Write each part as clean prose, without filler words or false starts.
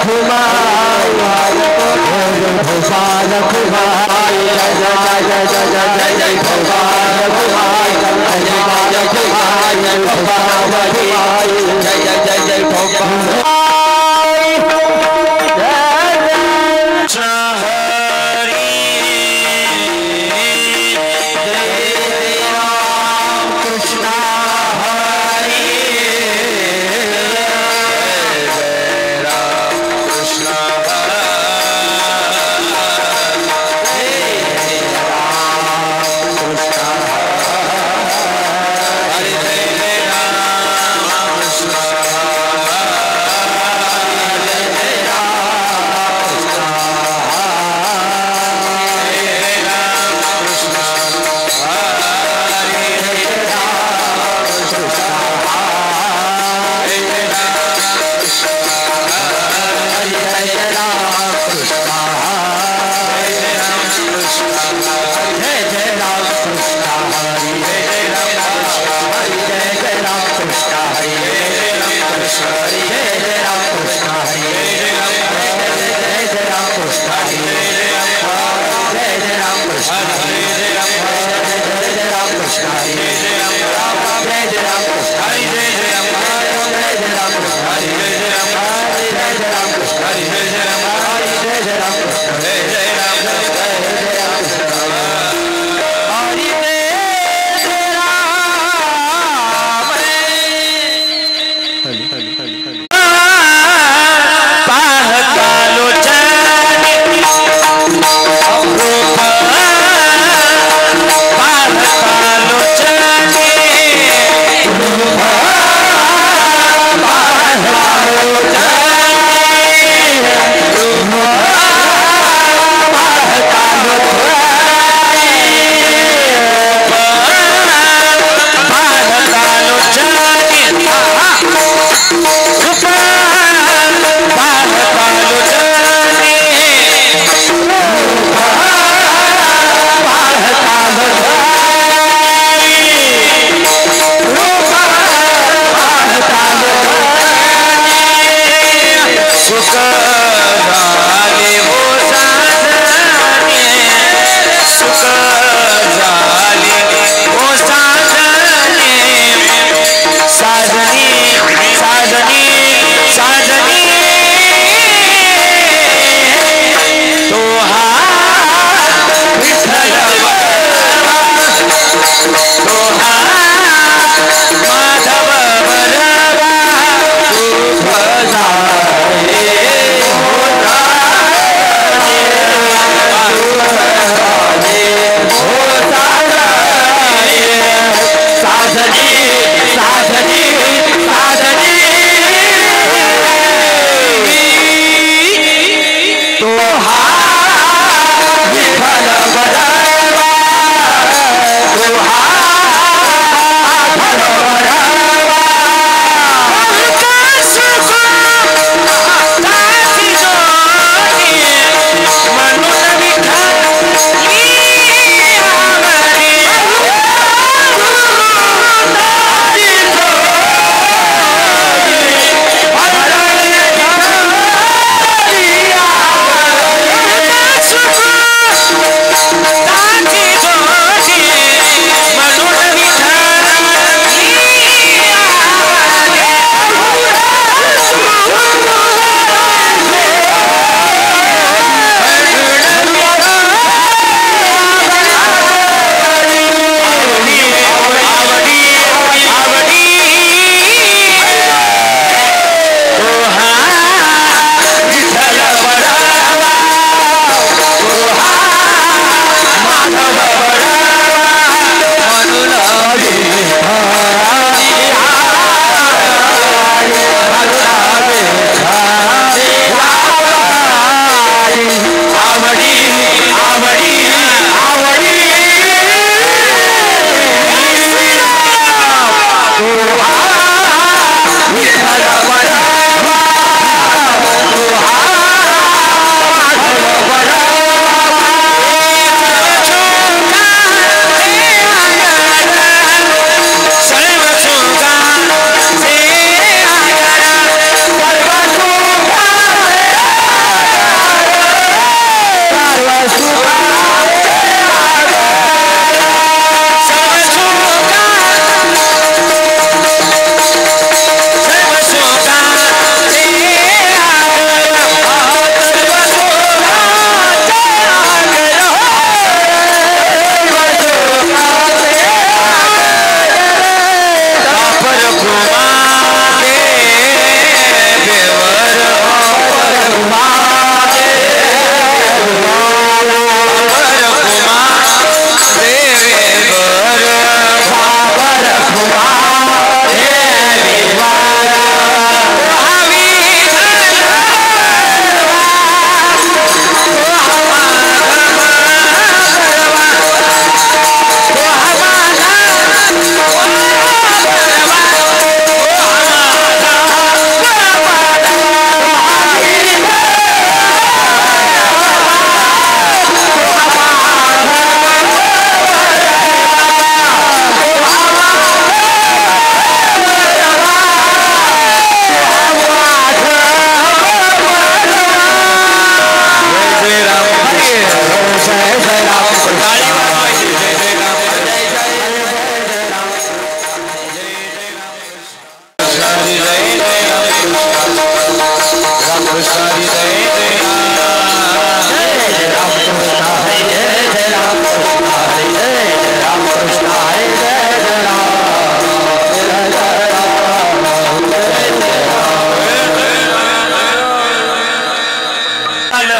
रखुमाई गोपाल रखुमाई जय जय जय जय जय जय गोपाल रखुमाई गोपाल रखुमाई गोपाल रखुमाई जय जय जय जय Gopal Hare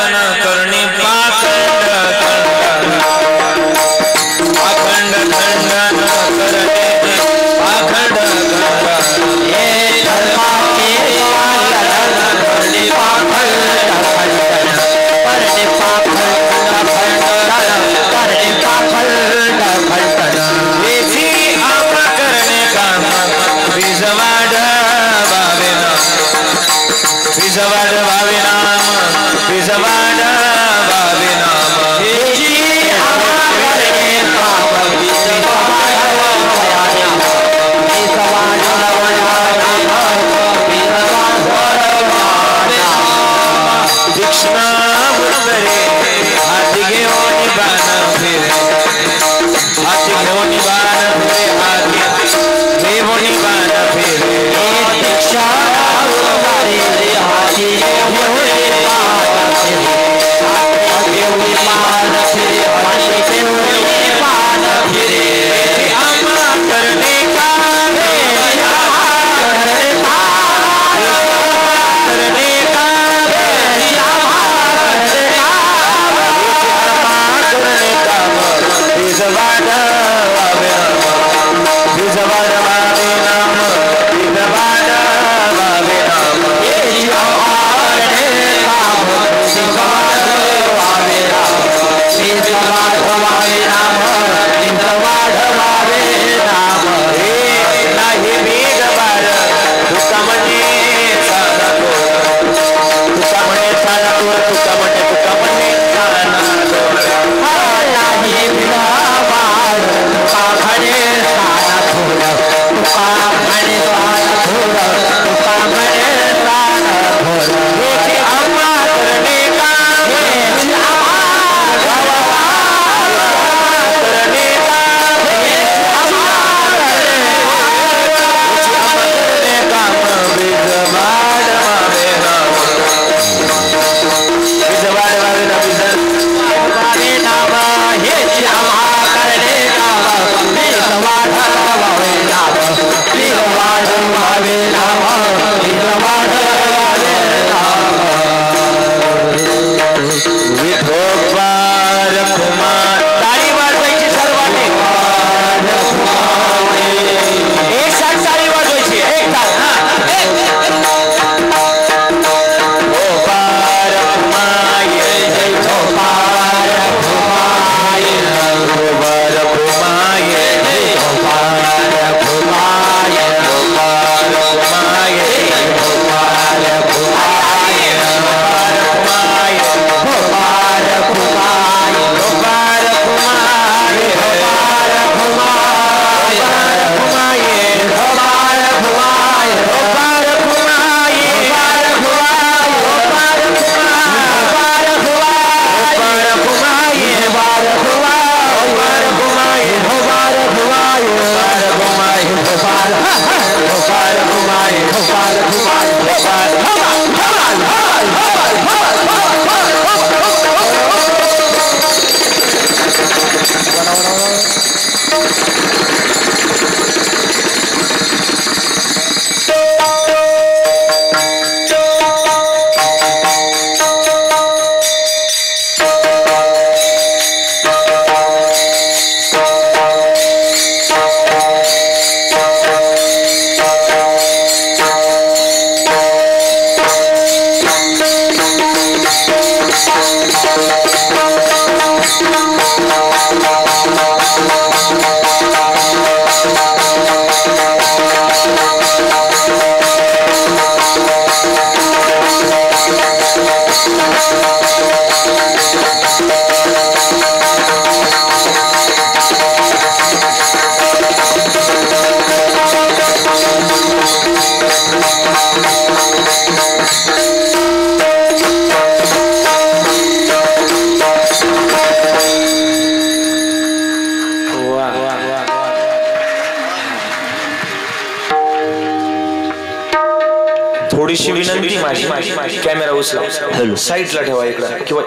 खंडन करणे पाखंड पाखंड खंडन करणे पाखंड हे धर्मा के पालन करणे पाखंड खंडन करणे पाखंड खंडन करणे पाखंड खंडन वेची आम करणे काम विजवाड भावेना विजवाड भावे नाम विजवाड भावे नाम वेची आम करणे काम विजवाड भावे नाम विजवाड भावे नाम विजवाड भावे नाम दीक्षिणा मुंडरे हाती घेऊन बाण फिरे हाती घेऊन बाण फिरे हाती घेऊन बाण फिरे दीक्षा मुंडरे हाती घेऊन बाण फिरे हाती घेऊन बाण फिरे हाती घेऊन बाण फिरे आम्हा करणे का करणे का करणे का विजवाड भावे नाम विजवाड भावे नाम विजवाड भावे नाम येची आवाडे काम विजवाड भावे नाम विजवाड भावे नाम विजवाड भावे नाम हे नाही वेगवाड तुका म्हणे साधा तुका म्हणे साधा तुका म्हणे साधा नाही विलावाड तुका म्हणे साधा तुका म्हणे साधा तुका म्हणे साधा हेची आम्हा करणे का हेची आम्हा करणे का हेची आम्हा करणे काम विजवाड भावे नाम विजवाड भावे नाम भावे नाम हेची आम्हा करणे काम विजवाड भावे नाम विजवाड भावे नाम विजवाड भावे नाम विठोबार कुमार ताली वाजवायची सर्वांनी एक साथ ताली वाजवायची एक ताल गोपार कुमाय जय गोपार कुमाय गोपार कुमाय जय गोपार कुमाय गोपार कुमाय जय गोपार कुमाय गोपार कुमाय गोपार कुमाय गोपार कुमाय गोपार कुमाय गोपार कुमाय गोपार कुमाय गोपार कुमाय गोपार कुमाय गोपार कुमाय गोपार कुमाय गोपार कुमाय गोपार थोडीशी विनंती माझी कॅमेरा उचला साईडला ठेवा इकडे किंवा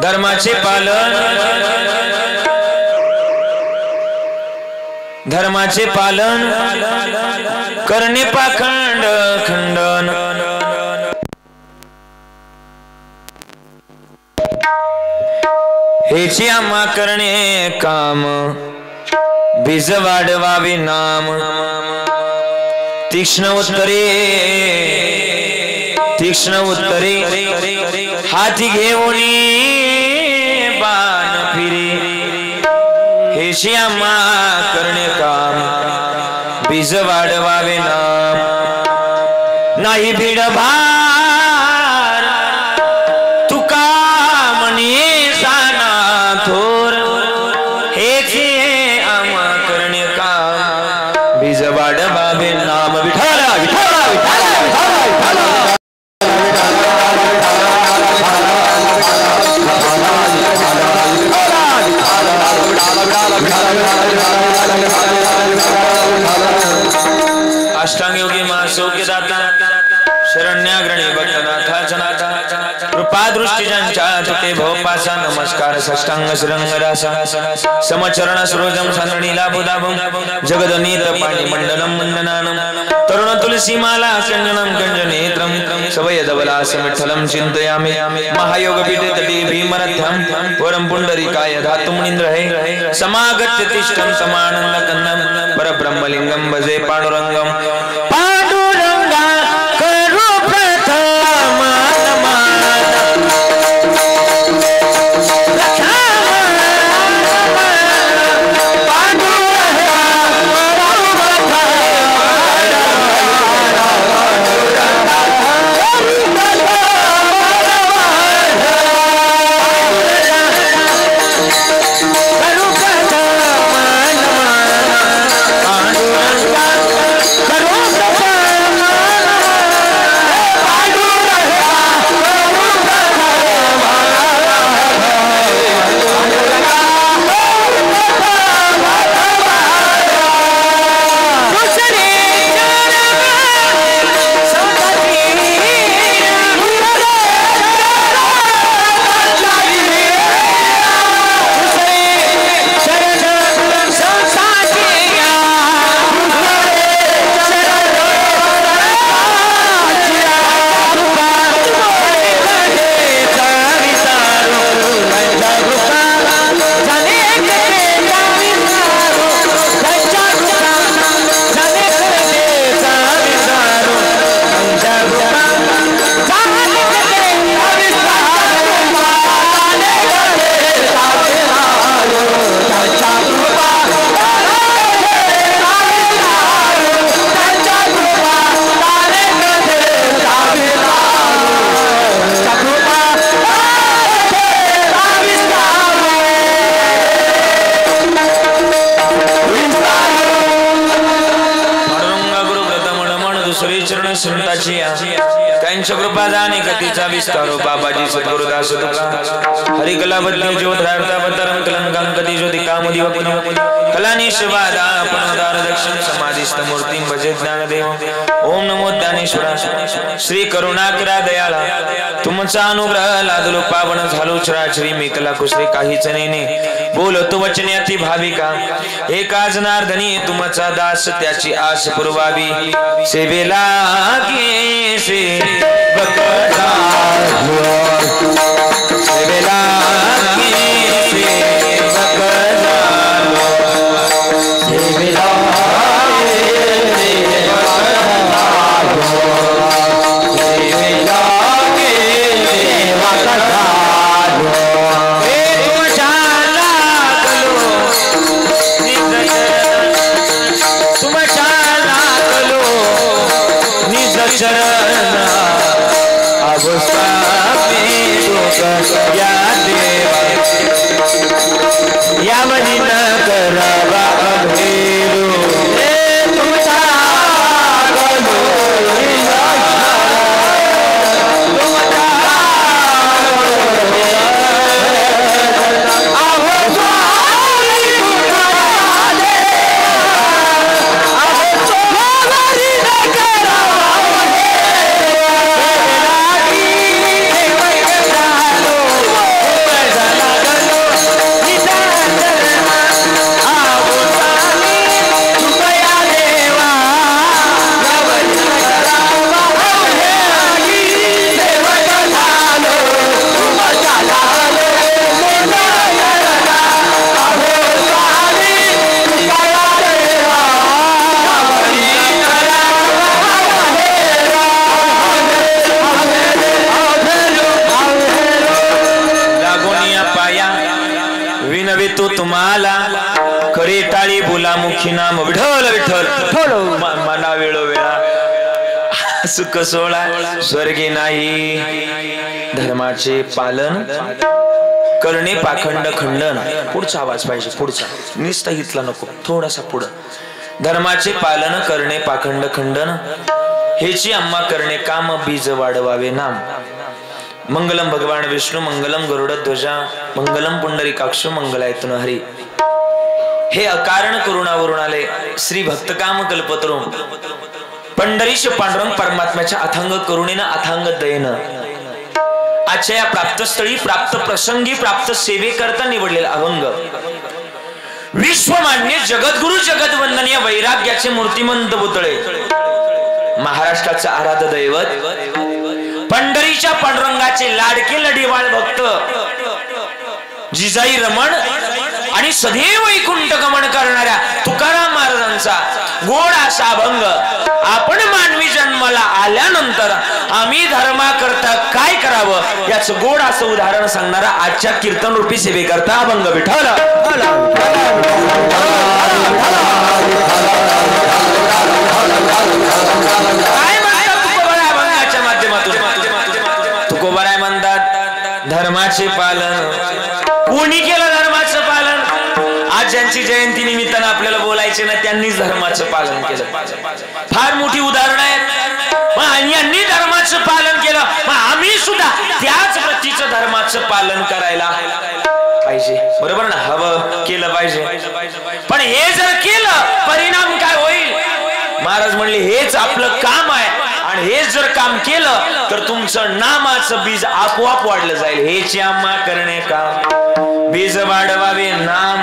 धर्माचे पालन धर्माचे पालन करणे पाखंड खंडन हेची आम्हा करणे काम बीज वाढवावे नाम तीक्ष्ण उत्तरे हाती घेऊन बाण फिरे हेची आम्हा करणे काम बीज वाढवावे नाम नाही भीड भार तुका म्हणे साना थोर हेची आम्हा करणे काम बीज वाढवावे नाम विठ्ठला विठ्ठला विठ्ठला अष्टांग योगी महासौख्य दाता शरण्याग्रणी भक्तनाथा कृपा दृष्टी ज्यांच्या तुटे भवपासा नमस्कार षष्टांग श्रृंगरासा समचरण सरोजम संगणीला बुधाभम जगदनीत पाणी मंडलम मंडनानम तरुण तुलसी माला कंजनम कंजनेत्रम सवयदवलास विठ्ठलम चिंतयामि महायोग पीठे भीमरथ्यम वरम पुंडरीकाय धातुमुनीन्द्र हे समागत्य तिष्ठं समानंद कन्नम परब्रह्मलिंगम भजे पांडुरंगम पांडुरंगा करू प्रथम त्यांच्या कृपा जाणे गतीचा विस्तारो बाबाजी सद्गुरुदास तुका हरिकला बदली ज्योतिरार्तावतरम कलंकांकती ज्योति कामोदी वक्न कलानिशवादा पणोदार दक्षिण समाधिस्थ मूर्तिं भजे ज्ञानदेव ओम नमो ज्ञानेश्वरा श्री करुणाकरा दयाळा तुमचा अनुग्रह लादलो पावन झालो चराचरी मी कला कुसरी काहीच नेने बोलतो वचने अति भाविका एका जनार्दनी तुमचा दास त्याची आस पुरवावी सेवेला से बकरा सेवेला से बकरा सेवेला चरण अवस्था में करे टाळी बोला मुखी नाम विठ्ठल विठ्ठल मना वेळोवेळा सुख सोळा स्वर्गी नाही धर्माचे पालन करणे पाखंड खंडन पुढचा आवाज पाहिजे पुढचा निस्ता हितला नको थोडासा पुढं धर्माचे पालन करणे पाखंड खंडन हेची आम्हा करणे काम बीज वाढवावे नाम मंगलम भगवान विष्णू मंगलम गरुड ध्वजा मंगलम पुंडरीकाक्ष मंगलायतन हरी। हे अकारण करुणावरून आले श्री भक्तकाम कल्पतरू पंढरीश पांडुरंग परमात्म्याच्या अथांग करुणेनं अथांग दयेनं आजच्या या प्राप्तस्थळी प्राप्त प्रसंगी प्राप्त सेवेकरता निवडलेला अभंग विश्वमान्य जगद्गुरु जगदवंदनीय वैराग्याचे मूर्तिमंत पुतळे महाराष्ट्राचे आराध्य दैवत पंढरीच्या पांडुरंगाचे लाडके लढीवाळ भक्त जिजाई रमण आणि सदैव वैकुंठ गमन करणाऱ्या तुकाराम महाराजांचा गोड असा अभंग आपण मानवी जन्माला आल्यानंतर आम्ही धर्माकरता काय करावं याचं गोड असं उदाहरण सांगणारा आजच्या कीर्तन रूपी सेवेकरता अभंग विठ्ठल काय म्हणतात तुकोबाराय अभंगाच्या माध्यमातून तुकोबाराय म्हणतात धर्माचे पालन कोणी केलं धर्माचं पालन आज ज्यांची जयंती निमित्तानं आपल्याला बोलायचे ना त्यांनीच धर्माचं पालन केलं फार मोठी उदाहरण आहेत यांनी धर्माचं पालन केलं मग आम्ही सुद्धा त्याच प्रतीचं धर्माचं पालन करायला पाहिजे बरोबर ना हवं केलं पाहिजे पण हे जर केलं परिणाम काय होईल महाराज म्हणले हेच आपलं काम आहे आणि हेच जर काम केलं तर तुमचं नामाचं बीज आपोआप वाढलं जाईल हेच आम्हा करणे काम बीज वाढवावे नाम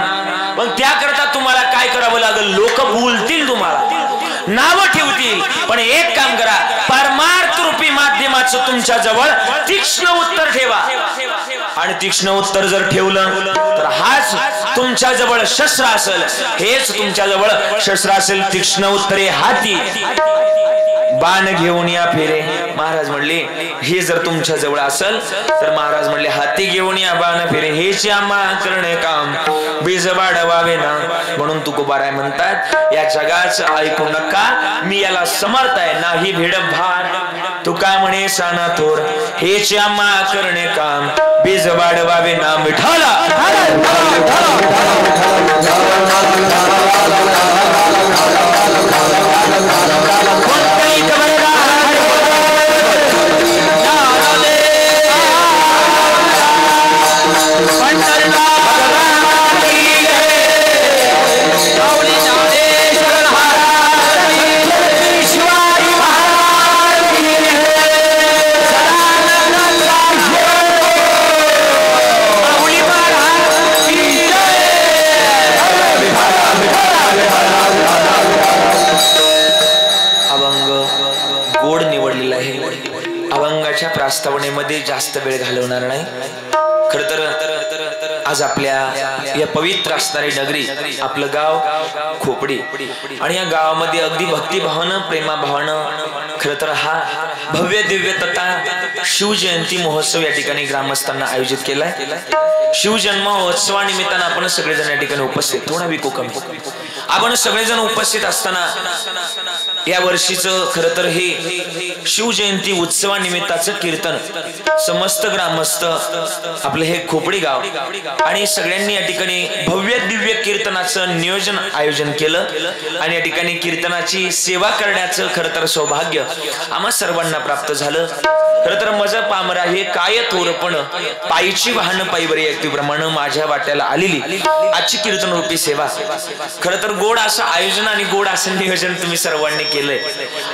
मग त्याकरता तुम्हाला काय करावं लागेल लोक बोलतील तुम्हाला नाव ठेवतील पण एक काम करा परमार्थ रूपी माध्यमाचं तुमच्या जवळ तीक्ष्ण उत्तर ठेवा आणि तीक्ष्ण उत्तर जर ठेवलं तर हाच तुमच्या जवळ शस्त्र असेल हेच तुमच्या जवळ शस्त्र असेल तीक्ष्ण उत्तरे हाती बाण घेऊन या फिरे महाराज म्हणले हे जर तुमच्या जवळ असेल तर महाराज म्हणले हाती घेऊन या बाण फिरे हेच आम्हा करणे काम बीज वाढवावे ना म्हणून तुकोबाराय म्हणतात या जगाचं ऐकू नका मी याला समर्थ आहे नाही भिड भार तुका म्हणे साना थोर हेच आम्हा करणे काम बीज वाढवावे ना विठ्ठला प्रास्तावनेमध्ये जास्त वेळ घालवणार नाही खर तर आज आपल्या या पवित्र असणारी नगरी आपलं गाव खोपडी आणि या गावामध्ये अगदी भक्तिभावानं प्रेमाभावानं खर तर हा भव्य दिव्य तथा शिवजयंती महोत्सव या ठिकाणी ग्रामस्थांना आयोजित केलाय शिवजन्मोत्सवानिमित्तानं आपण सगळेजण या ठिकाणी उपस्थित थोडा विको कमी आपण सगळेजण उपस्थित असताना या वर्षीचं खरं तर हे शिवजयंती उत्सवानिमित्ताचं कीर्तन समस्त ग्रामस्थ आपलं हे खोपडी गाव आणि सगळ्यांनी या ठिकाणी भव्य दिव्य कीर्तनाचं नियोजन आयोजन केलं आणि या ठिकाणी कीर्तनाची सेवा करण्याचं खरं तर सौभाग्य आम्हा सर्वांना प्राप्त झालं खरं तर मज पामरा हे काय थोरपण पायीची वाहन पायीवरी व्यक्तीप्रमाणे माझ्या वाट्याला आलेली आजची कीर्तन रूपी सेवा खरं तर गोड असं आयोजन आणि गोड असं नियोजन तुम्ही सर्वांनी केलंय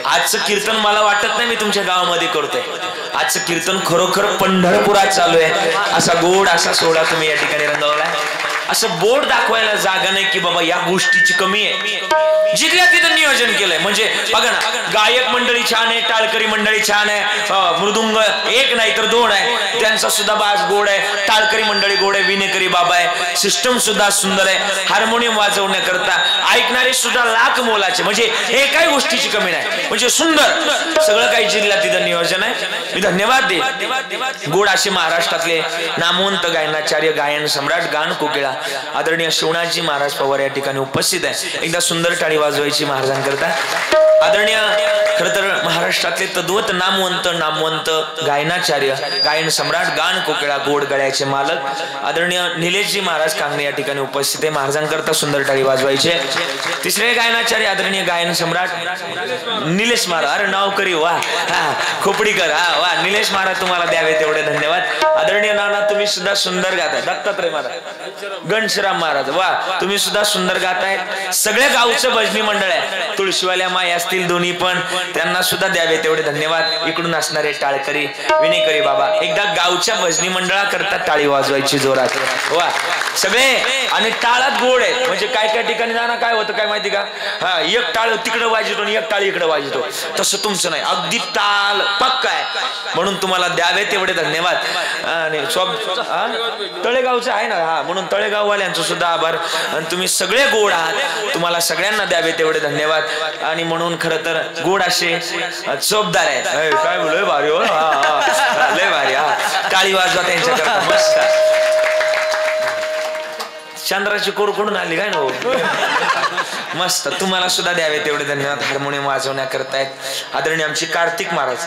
आजचं कीर्तन मला वाटत नाही मी तुमच्या गावामध्ये करतोय आजचं कीर्तन खरोखर पंढरपुरात चालू आहे असा गोड असा सोहळा तुम्ही या ठिकाणी रंगवलाय असं बोर्ड दाखवायला जागा नाही की बाबा या गोष्टीची कमी आहे जिथल्या तिथं नियोजन केलंय म्हणजे बघा ना गायक मंडळी छान आहे टाळकरी मंडळी छान आहे मृदुंग एक नाही तर दोन आहे त्यांचा सुद्धा बाज गोड आहे टाळकरी मंडळी गोड आहे विनेकरी बाबा आहे सिस्टम सुद्धा सुंदर आहे हार्मोनियम वाजवण्याकरता ऐकणारे सुद्धा लाख मोलाचे म्हणजे हे काही गोष्टीची कमी नाही म्हणजे सुंदर सगळं काही जिल्ह्यात तिथं नियोजन आहे मी धन्यवाद दे गोड असे महाराष्ट्रातले नामवंत गायनाचार्य गायन सम्राट गान कोकिळा आदरणीय शिवनाथजी महाराज पवार या ठिकाणी उपस्थित आहे. एकदा सुंदर टाळी वाजवायची महाराजांकरता. आदरणीय खरं तर महाराष्ट्रातले तद्वत नामवंत गायनाचार्य, गायन सम्राट, गान कोकिळा, गोड गळ्याचे मालक आदरणीय निलेशजी महाराज कांगणे या ठिकाणी उपस्थित आहे. महाराजांकरता सुंदर टाळी वाजवायचे. तिसरे गायनाचार्य आदरणीय गायन सम्राट निलेश महाराज. अरे नाव करी वा, खोपडीकर. वा निलेश महाराज, तुम्हाला द्यावे तेवढे धन्यवाद. आदरणीय नाना, तुम्ही सुद्धा सुंदर गाताय. दत्तात्रय महाराज, गणश्रीराम महाराज, वा तुम्ही सुद्धा सुंदर गाताय. सगळे गावचं भजनी मंडळ आहे, तुळशीवाल्या माय असतील दोन्ही पण, त्यांना सुद्धा द्यावे तेवढे धन्यवाद. इकडून असणारे टाळकरी विनेकरी बाबा, एकदा गावच्या भजनी मंडळा करता टाळी वाजवायची जोरात. वा सगळे. आणि टाळात गोड आहेत, म्हणजे काय काय ठिकाणी नाना काय होतं काय माहिती का, हा एक टाळ तिकडे वाजतो आणि एक टाळ इकडे वाजतो. तसं तुमचं नाही, अगदी टाळ पक्का आहे. म्हणून तुम्हाला द्यावे तेवढे धन्यवाद. आणि तळेगावचं आहे ना, हा म्हणून तळेगाववाल्यांचं सुद्धा आभार. आणि तुम्ही सगळे गोड आहात, तुम्हाला सगळ्यांना द्यावे तेवढे धन्यवाद. आणि म्हणून खरं तर गोड असे चोपदार आहेत. काय बोलय भारी हो, लय भारी. टाळी वाजवा त्यांच्याकरता मस्त. चंद्राची कोर कुठून आली काय ना, मस्त. तुम्हाला सुद्धा द्यावे तेवढे धन्यवाद. हार्मोनियम वाजवण्याकरतायत आदरणीय आमचे कार्तिक महाराज,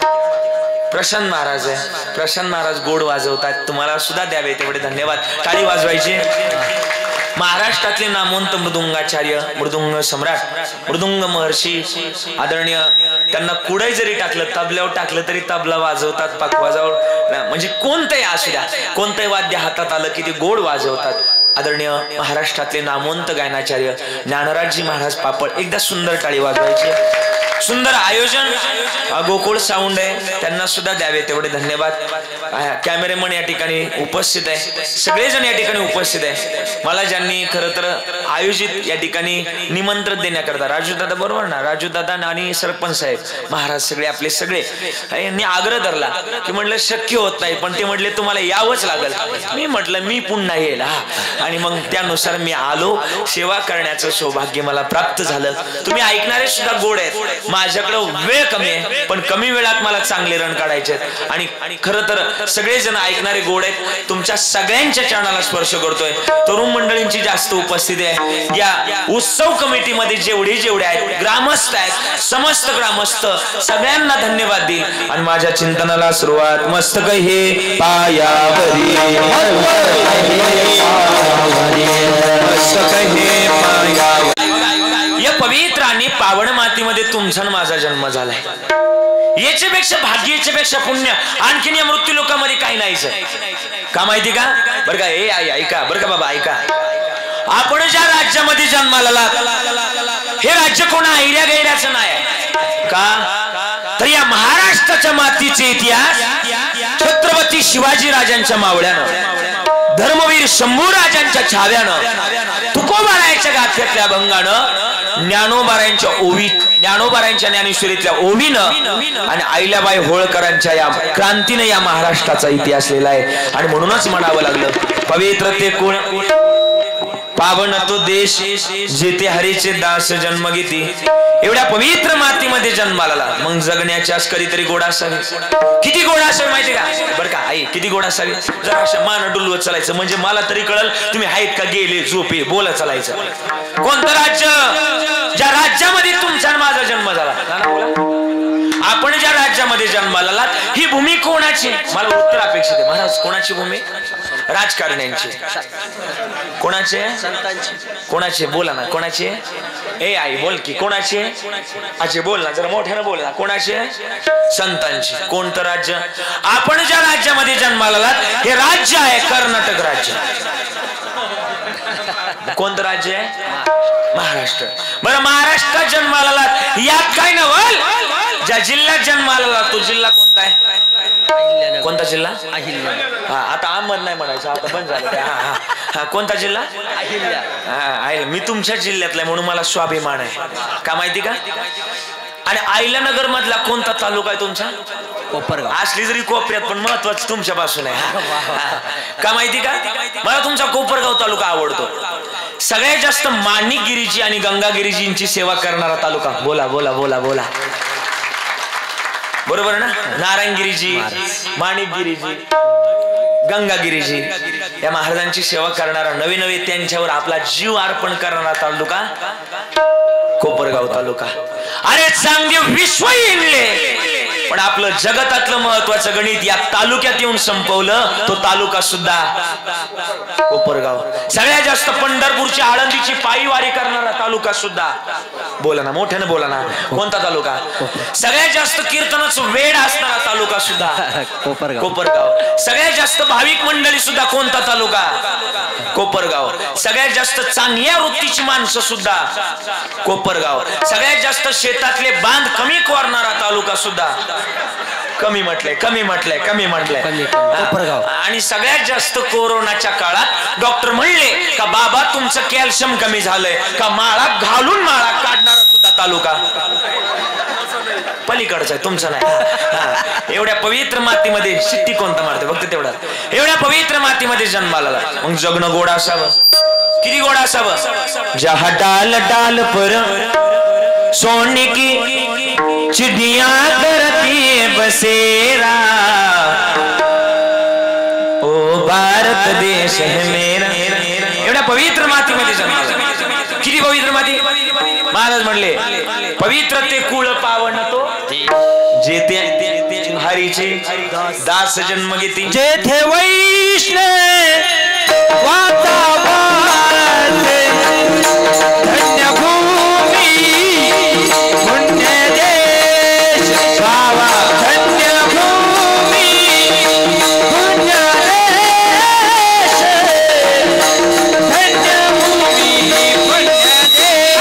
प्रशांत महाराज आहे. प्रशांत महाराज गोड वाजवतात, तुम्हाला सुद्धा द्यावे तेवढे धन्यवाद. टाळी वाजवायची. महाराष्ट्रातले नामवंत मृदुंगाचार्य, मृदुंग सम्राट, मृदुंग महर्षी आदरणीय, त्यांना कुठे जरी टाकलं, तबल्यावर टाकलं तरी तबला वाजवतात, पाकवाजावर, म्हणजे कोणतंही असू द्या, कोणतंही वाद्य हातात आलं की ते गोड वाजवतात. आदरणीय महाराष्ट्रातले नामवंत गायनाचार्य ज्ञानराजजी महाराज पापड, एकदा सुंदर टाळी वाजवायची. सुंदर आयोजन गोकुळ साऊंड आहे, त्यांना सुद्धा द्यावे तेवढे धन्यवाद. कॅमेरेमन या ठिकाणी उपस्थित आहे, सगळेजण या ठिकाणी उपस्थित आहे. मला ज्यांनी खरं तर आयोजित या ठिकाणी निमंत्रण देण्याकरता, राजू दादा बरोबर ना, राजू दादा आणि सरपंच साहेब महाराज सगळे आपले सगळे यांनी आग्रह धरला की म्हटलं शक्य होत नाही, पण ते म्हटले तुम्हाला यावंच लागेल. मी म्हटलं मी पुन्हा येईल. आणि मग त्यानुसार मी आलो. सेवा करण्याचं सौभाग्य मला प्राप्त झालं. तुम्ही ऐकणारे सुद्धा गोड आहेत. माझ्याकडं वेळ कमी आहे, पण कमी वेळात मला चांगले रण काढायचे आहेत. आणि खरं तर सगळेजण ऐकणारे गोड आहेत. तुमच्या सगळ्यांच्या चरणाला स्पर्श करतोय. तरुण मंडळींची जास्त उपस्थिती आहे. या उत्सव कमिटीमध्ये जेवढे आहेत, ग्रामस्थ आहेत, समस्त ग्रामस्थ सगळ्यांना धन्यवाद देईल. आणि माझ्या चिंतनाला सुरुवात. मस्तक हे पायावरी, मस्तक हे पायावरी. या पवित्र आणि पावन मातीमध्ये तुमचा माझा जन्म झालाय. याच्यापेक्षा भाग्य, याच्यापेक्षा पुण्य आणखीन या मृत्यू लोकांमध्ये काही नाहीच. का माहिती का बरं का, हे ऐका बरं का बाबा, ऐका. आपण ज्या राज्यामध्ये जन्माला हे राज्य कोणा ऐर्या गैऱ्याचं नाही का, तर या महाराष्ट्राच्या मातीचे इतिहास छत्रपती शिवाजी राजांच्या मावळ्यानं, धर्मवीर शंभू राजांच्या छाव्यानं, तुकोबारायांच्या गाथ्यातल्या भंगानं, ज्ञानोबारायांच्या ओवीत, ज्ञानोबारायांच्या ज्ञानेश्वरीतल्या ओवीनं आणि अहिल्याबाई होळकरांच्या या क्रांतीने या महाराष्ट्राचा इतिहास लिहिला आहे. आणि म्हणूनच म्हणावं लागलं, पवित्र ते कोण, पावन तो देश, जेथे हरीचे दास जन्म घेती. एवढ्या पवित्र मातीमध्ये जन्माला, मग जगण्याची आस्करी तरी गोड असावी. किती गोड असावी माहिती का बरं का आई, किती गोड असावी. जर अशा मान डुलवत चालायचं, म्हणजे मला तरी कळल तुम्ही आहेत का, गेले झोपे बोला चालायचं. कोणतं राज्य, ज्या राज्यामध्ये तुमचा माझा जन्म झाला, आपण ज्या राज्यामध्ये जन्माला आलात, ही भूमी कोणाची, मला उत्तर अपेक्षित आहे. महाराज कोणाची भूमी, राजकारण्यांची. कोणाचे, कोणाचे बोला ना, कोणाचे. ए आई बोल की कोणाचे, अच्छा बोल ना, जरा मोठ्यानं बोल ना. कोणाचे, संतांची. कोणतं राज्य, आपण ज्या राज्यामध्ये जन्माला आलात हे राज्य आहे कर्नाटक राज्य. कोणतं राज्य आहे, महाराष्ट्र. बरं महाराष्ट्रात जन्माला आलात, यात काय नवल, ज्या जिल्ह्यात जन्माला आलात तो जिल्हा कोणता आहे, कोणता जिल्हा, अहिल्या. हा आता अहमद नाही म्हणायचं, आता बंद झालं. हा हा कोणता जिल्हा, अहिल्या. हा मी तुमच्या जिल्ह्यातला म्हणून मला स्वाभिमान आहे. का माहिती का. आणि अहिल्यानगर मधला कोणता तालुका आहे तुमचा, कोपरगाव. असली जरी कोपऱ्यात पण महत्वाचं तुमच्यापासून आहे. का माहिती का, मला तुमचा कोपरगाव तालुका आवडतो. सगळ्यात जास्त माणिकगिरीजी आणि गंगागिरीजींची सेवा करणारा तालुका. बोला बोला बोला बोला, बरोबर ना. नारायणगिरीजी, माणिकगिरीजी, गंगागिरीजी या महाराजांची सेवा करणारा नवे नवे त्यांच्यावर आपला जीव अर्पण करणारा तालुका कोपरगाव तालुका. अरे चांगले विश्व येणले पण आपलं जगतातलं महत्वाचं गणित या तालुक्यात येऊन संपवलं. तो तालुका सुद्धा कोपरगाव. सगळ्यात जास्त पंढरपूरची आळंदीची पायी वारी करणारा तालुका सुद्धा, बोला ना मोठ्याने बोला ना, कोणता तालुका? सगळ्यात जास्त कीर्तनाचं वेड असणारा तालुका सुद्धा कोपरगाव. सगळ्यात जास्त भाविक मंडळी सुद्धा कोणता तालुका? कोपरगाव. सगळ्यात जास्त चांगल्या वृत्तीची माणसं सुद्धा कोपरगाव. सगळ्यात जास्त शेतातले बांध कमी करणारा तालुका सुद्धा कमी म्हटलंय कोपरगाव. आणि सगळ्यात जास्त कोरोनाच्या काळात डॉक्टर म्हणले का बाबा तुमचं कॅल्शियम कमी झालंय का, माळा घालून माळा काढणारा सुद्धा तालुका पलीकडचा आहे, तुमचं नाही. एवढ्या पवित्र मातीमध्ये शिट्टी कोणता मारते फक्त तेवढा. एवढ्या पवित्र मातीमध्ये जन्माला मग जगणं गोड असावं. किती गोड असावं? जहा डाल डाल पर सोने की चिड़िया करती बसेरा, ओ भारत देश है मेरा. एवढ्या पवित्र मातीमध्ये जन्माला. किती पवित्र माती. महाराज म्हणले पवित्र ते कुळ पावन तो जेथे हरीचे दास जन्म घेती, जेथे वैष्णव वातावरण धन्य भूमी पुण्य देश भावा, धन्य भूमी पुण्य देश, धन्य भूमी पुण्य देश.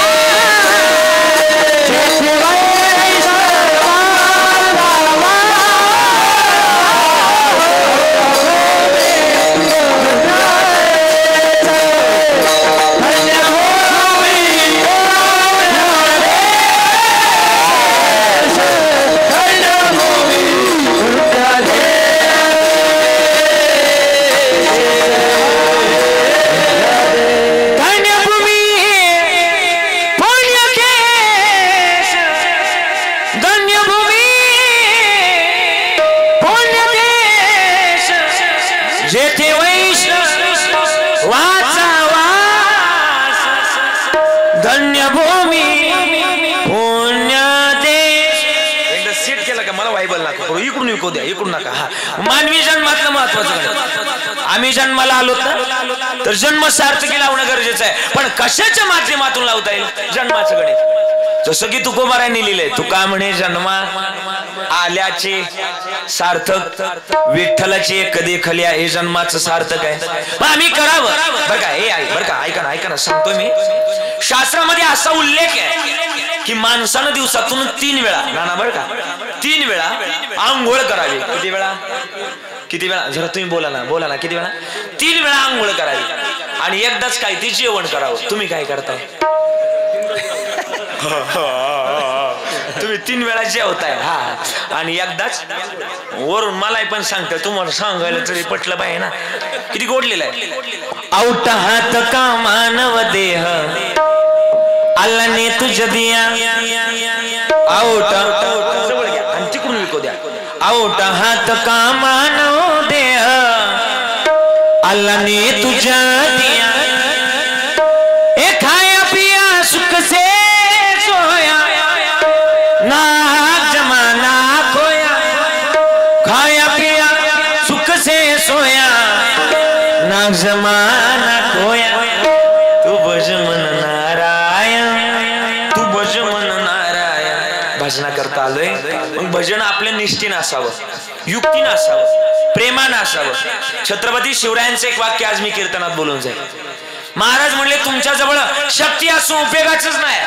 इकडून नका. मानवी जन्मातलं महत्वाचं. आम्ही जन्माला आलो तर जन्म सार्थकी लावणं गरजेचं आहे, पण कशाच्या माध्यमातून लावता येईल? जन्माचं गणित. जसं की तुकोबारायांनी लिहिलंय, तुका म्हणे जन्मा आल्याचे सार्थक, विठ्ठलाची कधी खल्या हे जन्माचं सार्थक आहे. पण आम्ही करावं बरं का. हे आहे बरं का, ऐका ना सांगतोय मी. शास्त्रामध्ये असा उल्लेख आहे की माणसानं दिवसातून 3 वेळा नाना बरं का 3 वेळा आंघोळ करावी. किती वेळा जरा तुम्ही बोला ना किती वेळा? 3 वेळा आंघोळ करावी आणि एकदाच काय ते जेवण करावं. तुम्ही काय करताय? तुम्ही 3 वेळा जेवताय हा आणि एकदाच वरून मलाही पण सांगताय. तुम्हाला सांगायला तरी पटलं पाहिजे ना. किती गोडलेलं आहे. औट हात का मानव देह अल्लाने तुझ दिया, औट तिकडून विकू द्या. औट हात का मानव देह अल्लाने तुझा दिया, ए खाया पिया सुख से सोया ना जमाना खोया, खाया पिया सुख से सोया ना जमाना खोया. तू भज मन नारायण, तू भज मन नारायण. भजना करता आलोय मग भजन आपल्या निष्ठेनं असावं, युक्तीनं असावं, प्रेमानं असावं. छत्रपती शिवरायांचं एक वाक्य आज मी कीर्तनात बोलून जाईल. महाराज म्हणले तुमच्या जवळ शक्ती असून उपयोगाच नाही.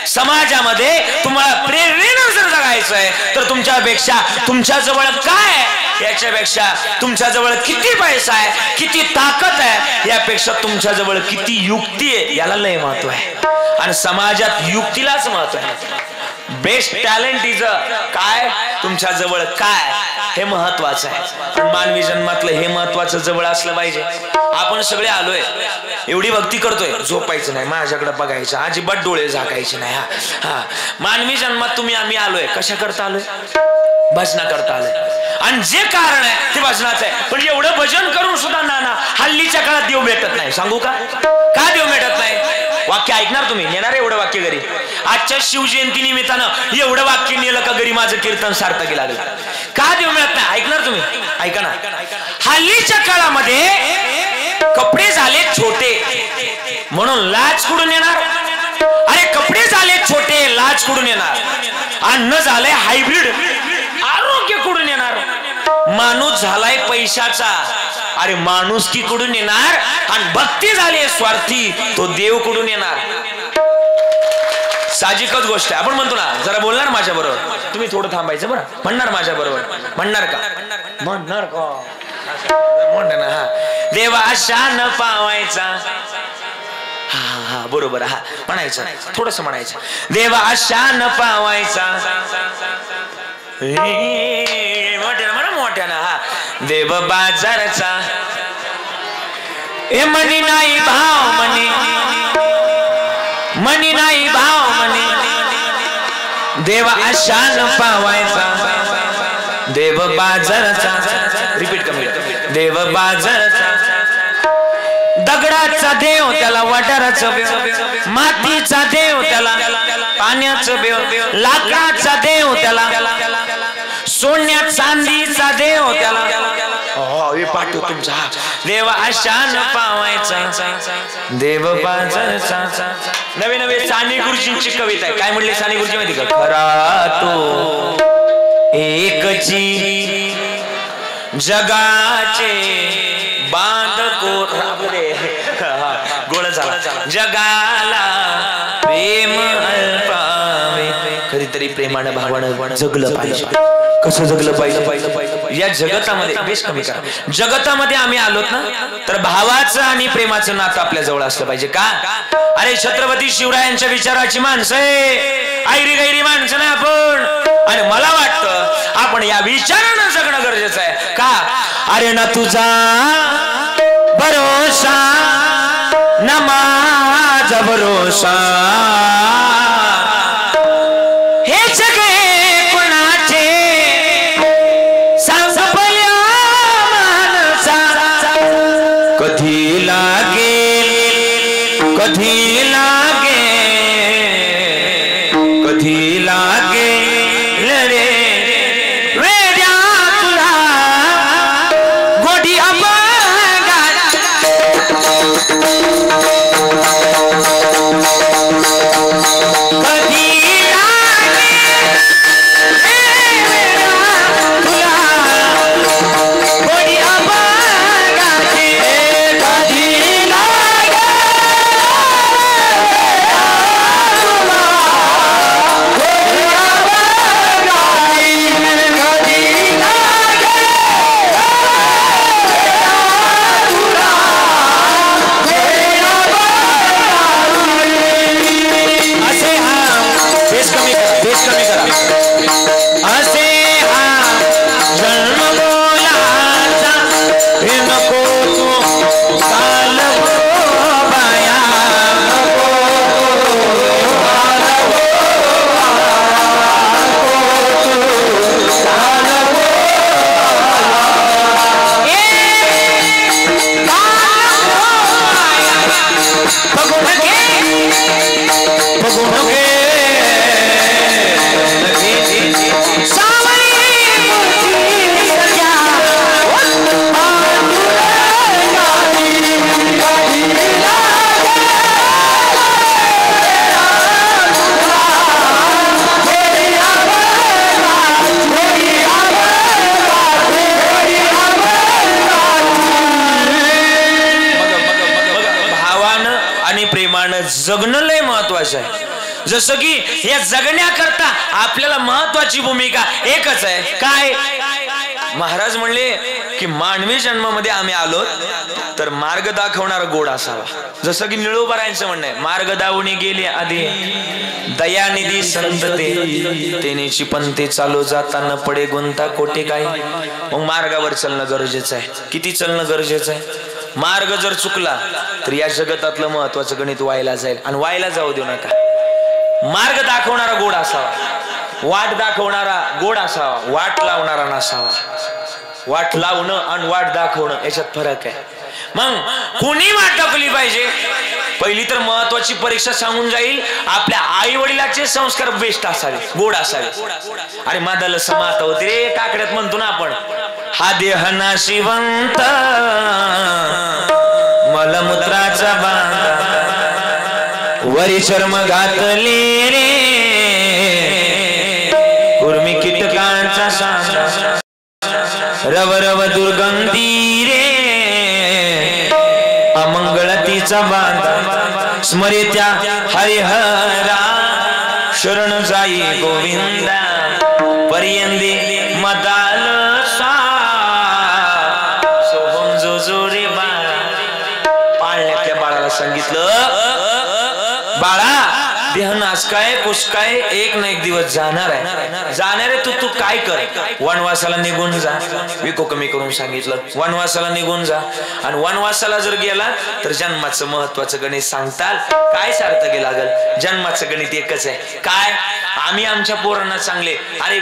समाजामध्ये तुम्हाला प्रेरणेनं जर जगायचं आहे तर तुमच्यापेक्षा तुमच्या जवळ काय याच्यापेक्षा तुमच्या जवळ किती पैसा आहे, किती ताकद आहे यापेक्षा तुमच्या जवळ किती युक्ती आहे याला लय महत्व आहे. आणि समाजात युक्तीलाच महत्व आहे. बेस्ट टॅलेंट इज काय, तुमच्या जवळ काय हे महत्वाचं आहे. पण मानवी जन्मातलं हे महत्वाचं जवळ असलं पाहिजे. आपण सगळे आलोय, एवढी भक्ती करतोय, झोपायचं नाही, माझ्याकडे बघायचं, अजिबात डोळे झाकायचे नाही. हा मानवी जन्मात आम्ही आलोय, कशा करता आलोय? भजना करता आलं आणि जे कारण आहे ते भजनाचं आहे. पण एवढं भजन करून सुद्धा नाना हल्लीच्या काळात देव भेटत नाही. सांगू का देव भेटत नाही? वाक्य ऐकणार तुम्ही, नेणार एवढं वाक्य घरी. आजच्या शिवजयंती निमित्तानं एवढं वाक्य नेलं का घरी माझं कीर्तन सार्थक लागलं. का देव मिळत नाही? ऐकणार तुम्ही, ऐका ना. हल्लीच्या काळामध्ये कपडे झाले छोटे म्हणून लाज कुठून येणार? अरे कपडे झाले छोटे, लाज कुठून येणार? अन्न झालंय हायब्रिड, आरोग्य कुठून येणार? माणूस झालाय पैशाचा, अरे माणूस की कुठून येणार? आणि भक्ती झाली स्वार्थी, तो देव कुठून येणार? साहजिकच गोष्ट आहे. आपण म्हणतो ना, जरा बोलणार माझ्या बरोबर, तुम्ही थोडं थांबायचं बरं. म्हणणार माझ्या बरोबर, म्हणणार का? म्हणणार का? म्हणणार ना. हा, देवा शान पावायचा. हा हा बरोबर. हा म्हणायचं, थोडस म्हणायचं. देवा शान पावायचा. मोठ्यानं म्हणा, मोठ्यानं. हा, देव बाजारचा. ए मनी नाही भाव म्हणे, मनी नाही भाव म्हणे. देव शान पावायचा. देव बाजारचा. रिपीट कमी. देव बाजारचा. दगडाचा देव त्याला वाटाराचं बेव, मातीचा देव त्याला पाण्याचं बेव, लाकडाचा देव त्याला सोन्या चांदीचा देव त्याला. पाठव तुमचा. देव आशान पावायचा. देव बाजारचा. नवे नवे साने गुरुजींची कविता आहे. काय म्हणले साने गुरुजी माहिती का? खरा तो एकची जगाचे बांधको गोळ झाला. जगाला प्रेम अल्पावे. कधीतरी प्रेमानं भावानं जगलं पाहिजे. कसं जगलं पाहिजे? या जगतामध्ये बेस कमी करा. जगतामध्ये आम्ही आलोत ना, तर भावाचं आणि प्रेमाचं नातं आपल्या जवळ असलं पाहिजे. का? अरे छत्रपती शिवरायांच्या विचाराची माणसं आहे, आयरी गैरी माणसं नाही आपण. आणि मला वाटतं आपण या विचारानं जगणं गरजेचं आहे. का? अरे ना तुझा भरोसा ना माझा भरोसा, हे सगळे कोणाचे सांग पहिल्या माणसा. कधी लागेल, कधी लागेल, कधी लागेल रे वेड्या तुला गोडी अपघात. जगणं लय महत्वाचं आहे. जसं की या जगण्याकरता आपल्याला महत्वाची भूमिका एकच आहे. काय? महाराज म्हणले की मानवी जन्मामध्ये आम्ही आलो तर मार्ग दाखवणारा गोड असावा. जसं की निळोबारायांचं म्हणणं आहे, मार्ग दावणी गेले आधी दयानिधी संत तेनेची पंथे चालू जाताना पडे गुंता कोटे काय. मग मार्गावर चालणं गरजेचं आहे. किती चालणं गरजेचं आहे? मार्ग जर चुकला तर या जगतातलं महत्वाचं गणित व्हायला जाईल आणि व्हायला जाऊ देऊ नका. मार्ग दाखवणारा गोड असावा. वाट दाखवणारा गोड असावा, वाट लावणारा नसावा. वाट लावणं आणि वाट दाखवणं याच्यात फरक आहे. मग कोणी वाट दाखवली पाहिजे? पहिली तर महत्वाची परीक्षा सांगून जाईल, आपल्या आई वडिलाचे संस्कार बेस्ट असावे, गोड असावे. अरे मादाला समात होते रे काकड्यात म्हणतो ना आपण, हा देह नाशिवंत मलमूत्राचा बांधा वरी चर्म घातले रे कुर्मी कीटकांचा सांगा रव रव दुर्गंधी रे अमंगळतीचा बांधा स्मरित्या हरिहरा शरण जाई गोविंदा पर्यंदे मदाल सा सोहम जो जो रे बाळा. पाळण्यातल्या बाळाला सांगितलं, बाळा देह नाश काय कुस काय एक ना एक दिवस जाणार आहे, जाणार आहे. तू काय कर, वनवासाला निघून जा. विको कमी करून सांगितलं, वनवासाला निघून जा. आणि वनवासाला जर गेला तर जन्माचं महत्वाचं गणित सांगताल. काय सार्थकी लागल? जन्माचं गणित एकच आहे. काय? आम्ही आमच्या पोरांना चांगले अरे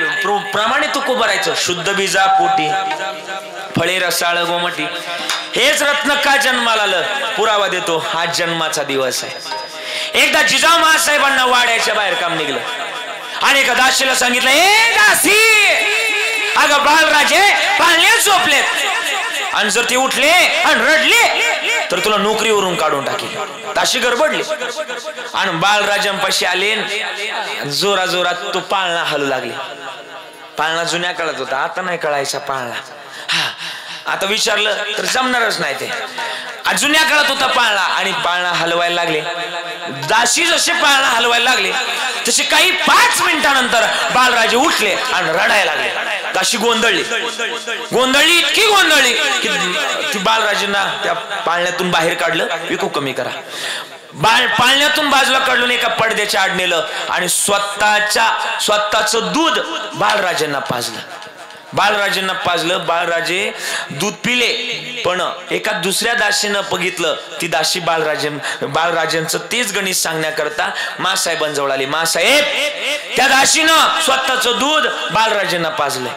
प्रमाणे तू कुबरायचं, शुद्ध बीजा पोटी फळे रसाळ गोमटी. हेच रत्न का जन्माला आलं? पुरावा देतो, हा जन्माचा दिवस आहे. एकदा जिजाऊ महासाहेबांना वाड्याच्या बाहेर काम निघलं आणि एका दासीला सांगितलं, ए दासी, अगं बाळराजे पाळण्यात झोपलेत आणि जर ते उठले आणि रडले तर तुला नोकरीवरून काढून टाकेल. दासी गडबडली आणि बाळराजांपाशी आले. जोरा जोरात तो पाळणा हलू लागले. पाळणा जुन्या काळात होता, आता नाही कळायचा पाळणा. हा आता विचारलं तर जमणारच नाही ते. जुन्या काळात होता पाळणा आणि पाळणा हलवायला लागले. दासी जसे पाळणा हलवायला लागले तसे काही 5 मिनिटानंतर बाळराजे उठले आणि रडायला लागले. दासी गोंधळली, इतकी गोंधळली की ती बाळराजेंना त्या पाळण्यातून बाहेर काढलं. विको कमी करा. पाळण्यातून बाजूला काढून एका पडद्याच्या आड नेलं आणि स्वतःचं दूध बाळराजेंना पाजलं. बाळराजे दूध पिले. पण एका दुसऱ्या दासीनं बघितलं, ती दासी बाळराजेंचं तेच गणित सांगण्याकरता मासाहेबांजवळ आली. मासाहेब, त्या दासीनं स्वतःचं दूध बाळराजेंना पाजलंय.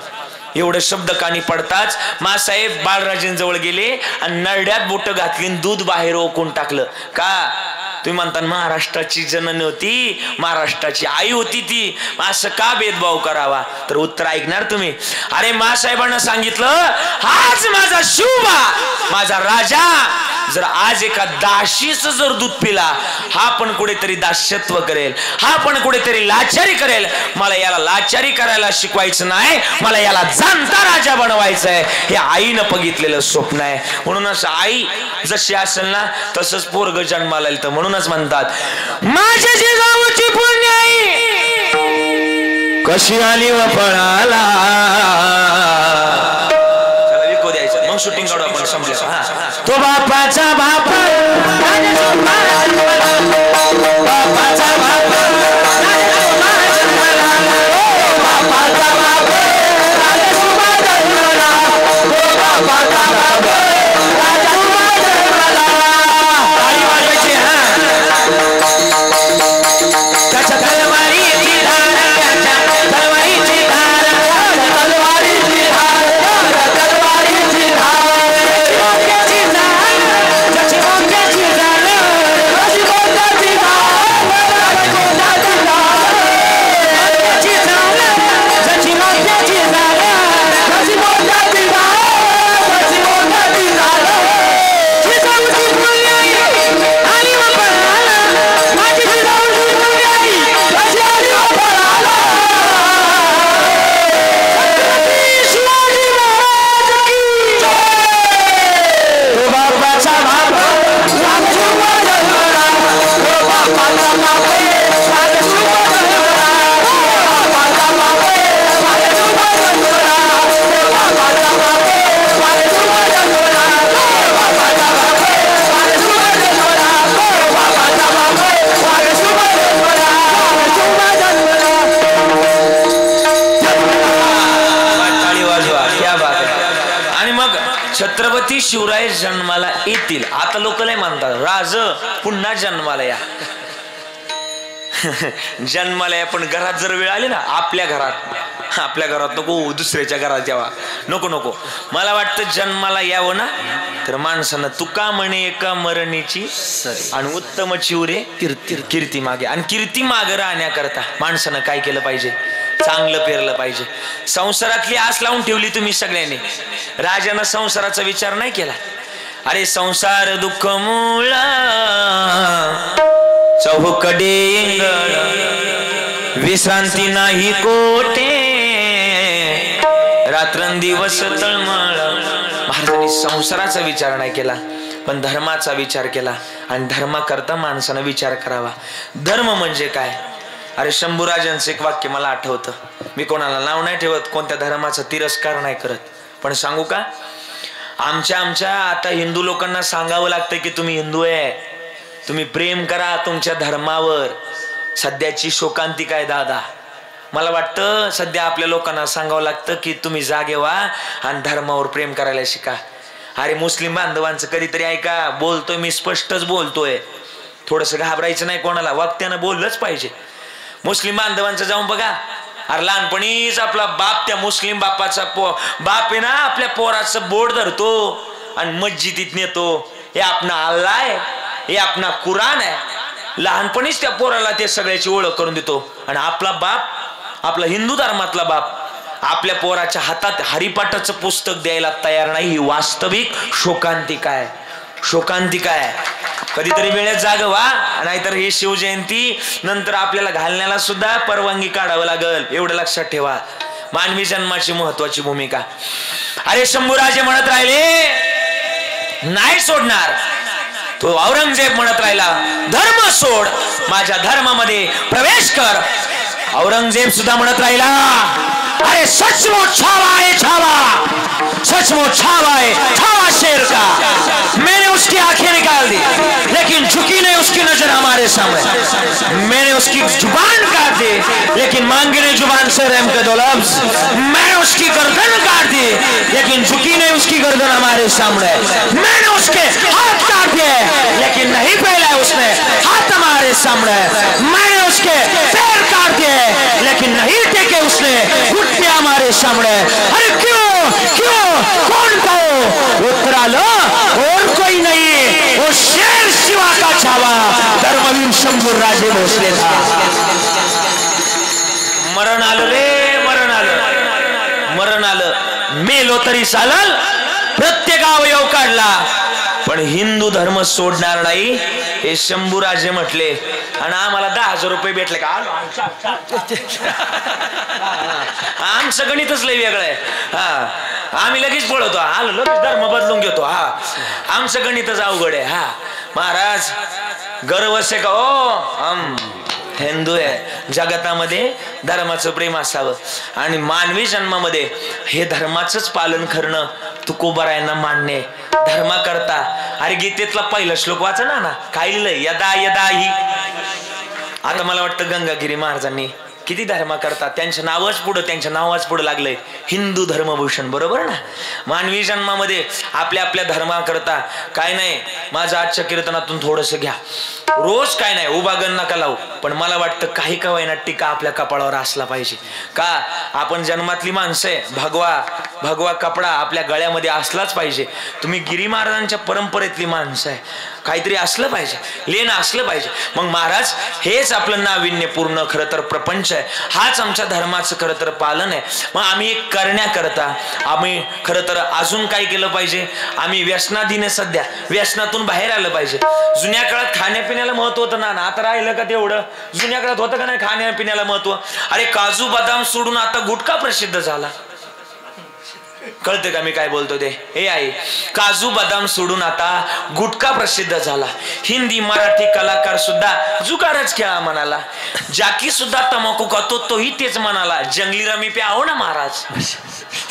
एवढे शब्द कानी पडताच मासाहेब बाळराजेंजवळ गेले आणि नरड्यात बोट घातली, दूध बाहेर ओकून टाकलं. का? तुम्ही म्हणता महाराष्ट्राची जननी होती, महाराष्ट्राची आई होती ती, असं का भेदभाव करावा? तर उत्तर ऐकणार तुम्ही. अरे मासाहेबांना सांगितलं, आज माझा शिवबा, माझा राजा जर आज एका दाशीचं जर दूध पिला, हा पण कुठेतरी दास्यत्व करेल, हा पण कुठेतरी लाचारी करेल. मला याला लाचारी करायला शिकवायचं नाही, मला याला जाणता राजा बनवायचं आहे. हे आईनं बघितलेलं स्वप्न आहे. म्हणूनच आई जशी असेल ना तसंच पोरग जन्माला येईल. तर म्हणूनच म्हणतात, माझ्या जिजाऊची पुण्य आई कशी आली व पळाला. मग शूटिंग काढू आपण, संपलं. तो बापाचा बाप, बापाचा बाप, छत्रपती शिवराय जन्माला येतील. आता लोक नाही म्हणतात राज पुन्हा जन्माला या. जन्माला आपण घरात जर वेळ आली ना, आपल्या घरात नको, दुसऱ्याच्या घरात यावा, नको. मला वाटतं जन्माला यावं ना तर माणसानं तुका म्हणे एका मरणीची आणि उत्तम चिवरे कीर्ती मागे. आणि कीर्ती मागे राहण्याकरता माणसानं काय केलं पाहिजे? चांगलं पेरलं पाहिजे. संसारातली आस लावून ठेवली तुम्ही सगळ्यांनी. राजानं संसाराचा विचार नाही केला. अरे संसार दुःख मुळा चौकडे इंगळ, विश्रांती नाही कोठे, रात्रंदिवस तळमळ. महाराजांनी संसाराचा विचार नाही केला, पण धर्माचा विचार केला. आणि धर्माकरता माणसानं विचार करावा. धर्म म्हणजे काय? अरे शंभूराजांचं एक वाक्य मला आठवतं. मी कोणाला नाव नाही ठेवत, कोणत्या धर्माचा तिरस्कार नाही करत, पण सांगू का? आमच्या आता हिंदू लोकांना सांगावं लागतं की तुम्ही हिंदू आहे, तुम्ही प्रेम करा तुमच्या धर्मावर. सध्याची शोकांतिका आहे दादा. मला वाटतं सध्या आपल्या लोकांना सांगावं लागतं की तुम्ही जागे व्हा आणि धर्मावर प्रेम करायला शिका. अरे मुस्लिम बांधवांचं कधीतरी ऐका, बोलतोय मी स्पष्टच बोलतोय, थोडंसं घाबरायचं नाही कोणाला, वागत्यानं बोललंच पाहिजे. मुस्लिम बांधवांचं जाऊन बघा. अरे लहानपणीच आपला बाप त्या मुस्लिम बापाचा बाप आहे ना, आपल्या पोराचं बोट धरतो आणि मस्जिदीत नेतो. हे आपला अल्लाह आहे, हे आपला कुराण आहे. लहानपणीच त्या पोराला ते सगळ्याची ओळख करून देतो. आणि आपला बाप, आपला हिंदू धर्मातला बाप आपल्या पोराच्या हातात हरिपाठाचं पुस्तक द्यायला तयार नाही. ही वास्तविक शोकांतिका आहे. कधीतरी वेळेत जागं व्हा, नाहीतर ही शिवजयंती नंतर आपल्याला घालण्याला सुद्धा परवानगी काढावं लागल. एवढं लक्षात ठेवा. मानवी जन्माची महत्वाची भूमिका. अरे शंभूराजे म्हणत राहिले नाही सोडणार. तो औरंगजेब म्हणत राहिला धर्म सोड, माझ्या धर्मामध्ये प्रवेश कर. औरंगजेब सुद्धा म्हणत राहिला अरे सचमुच छावा है छावा, सचमुच छावा है छावा शेर का. मैंने उसकी आंखें निकाल दी लेकिन झुकी नहीं उसकी नजर हमारे सामने. मैंने उसकी जुबान काट दी लेकिन मांगी नहीं जुबान से रहम के दो लफ्ज. मैंने उसकी गर्दन काट दी लेकिन झुकी नहीं उसकी गर्दन हमारे सामने. मैंने उसके हाथ काट दिए लेकिन नहीं फैलाए उसने हाथ हमारे सामने. मैंने उसके पैर काट दिए लेकिन नहीं टेके उसने घुटने हमारे सामने. अरे क्यों कौन कहो? उत्तर आलं और कोई नहीं, वो शेर शिवा का छावा धर्मवीर शंभूराजे भोसले था. मरण आलं रे, मरण आलं. मेलो तरी चालल, प्रत्येक अवयव काढला, पण हिंदू धर्म सोडणार नाही हे शंभूराजे म्हटले. आणि आम्हाला 10,000 रुपये भेटले का? आमचं गणितच लय वेगळं आहे. आम्ही लगेच पळतो, आलो लगेच धर्म बदलून घेतो. आमचं गणितच अवघड आहे. महाराज गर्व से का हम हिंदू आहे. जगतामध्ये धर्माचं प्रेम असावं आणि मानवी जन्मामध्ये हे धर्माचंच पालन करणं तुकोबारायांना मान्य. धर्मा करता अरे गीतेतला पहिला श्लोक वाचा ना, काय लिहिलंय? यदा यदा ही. आता मला वाटतं गंगागिरी महाराजांनी किती धर्मा करतात, त्यांच्या नावाच पुढे लागलंय हिंदू धर्मभूषण. बरोबर ना? मानवी जन्मामध्ये आपल्या धर्मा करता काय नाही. माझं आजच्या कीर्तनातून थोडस घ्या. रोज काय नाही उभागण नका लावू, पण मला वाटतं काही का होईना टीका आपल्या कपाळावर असला पाहिजे. का? आपण जन्मातली माणसं आहे. भगवा कपडा आपल्या गळ्यामध्ये असलाच पाहिजे. तुम्ही गिरी महाराजांच्या परंपरेतली माणसं आहे, काहीतरी असलं पाहिजे, लेणं असलं पाहिजे. मग महाराज हेच आपलं नाविन्यपूर्ण खरं तर प्रपंच आहे. हाच आमच्या धर्माचं खरं तर पालन आहे. मग आम्ही एक करण्याकरता आम्ही खरं तर अजून काय केलं पाहिजे? आम्ही व्यसनाधीने सध्या व्यसनातून बाहेर आलं पाहिजे. जुन्या काळात खाण्यापिण्याला महत्व होतं ना, आता राहिलं का तेवढं? जुन्या काळात होतं का नाही खाण्यापिण्याला महत्व? अरे काजू बदाम सोडून आता गुटखा प्रसिद्ध झाला. कळते का मी काय बोलतो ते? हे आहे काजू बदाम सोडून आता गुटखा प्रसिद्ध झाला. हिंदी मराठी कलाकार सुद्धा जुगारच खेळा म्हणाला. जाकी सुद्धा तंबाखू खातो तोही तेच म्हणाला, जंगली रमी पे आओ ना महाराज.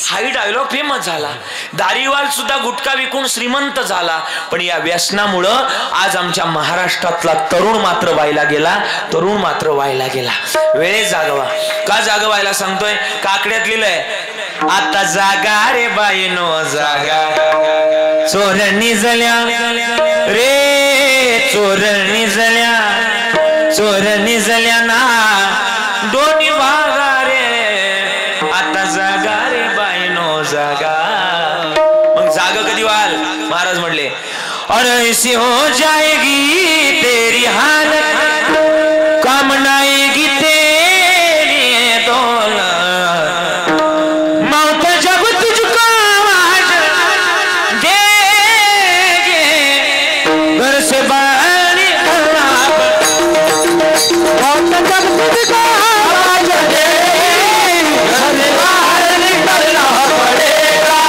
हाही डायलॉग फेमस झाला. दारीवाल सुद्धा गुटखा विकून श्रीमंत झाला. पण या व्यसनामुळं आज आमच्या महाराष्ट्रातला तरुण मात्र व्हायला गेला. वेळेत जागवा. का जागवायला सांगतोय? काकड्यात लिहिलंय आता जागा रे बाईनो जागा, चोर निजल्या रे चोर निजल्या भिजल्या ना दोन्ही भागा रे आता जागा रे बाईनो जागा मग जागा कधी व्हाल महाराज म्हणले और ऐसी हो जाएगी तेरी हालत काम नाएगी तेरी दौलत मौत जब तुझको आवाज देगी घर से बाहर निकलना मौत जब तुझको आवाज देगी घर से बाहर निकलना पड़ेगा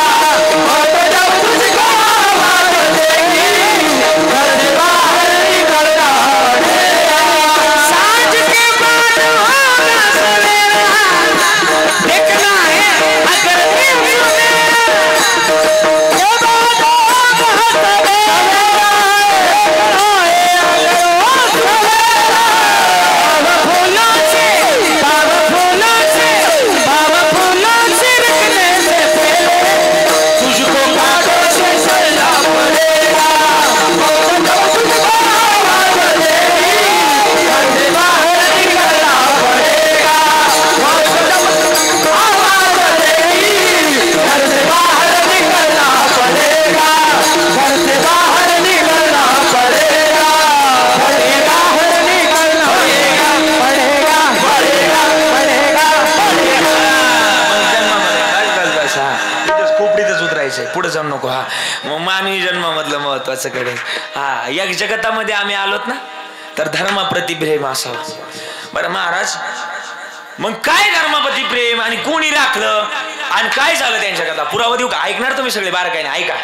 मौत जब तुझको आवाज देगी घर से बाहर निकलना पड़ेगा सांझ के बाद होगा सवेरा देखना है अगर दिल सुने ये बात होगा सवेरा देखना है अगर वो सवेरा बाबा फूलों से रखने से पहले तुझको कांटों से सजना पड़ेगा मौत जब तुझको आवाज देगी घर से बाहर निकलना पड़ेगा मौत जब तुझको आवाज देगी घर से बाहर निकलना पड़ेगा घर से बाहर निकलना पड़ेगा पड़ेगा निकलना पड़ेगा पड़ेगा खोपडीतच उतरायचंय पुढे जाऊ नको हा मानवी जन्मामधलं महत्वाचं कडे हा या जगतामध्ये आम्ही आलोत ना तर धर्माप्रती प्रेम असावं बरं महाराज मग काय धर्माप्रती प्रेम आणि कोणी राखलं आणि काय झालं त्यांच्या कथा पुरावा देऊ का ऐकणार तुम्ही सगळे बार काय नाही ऐका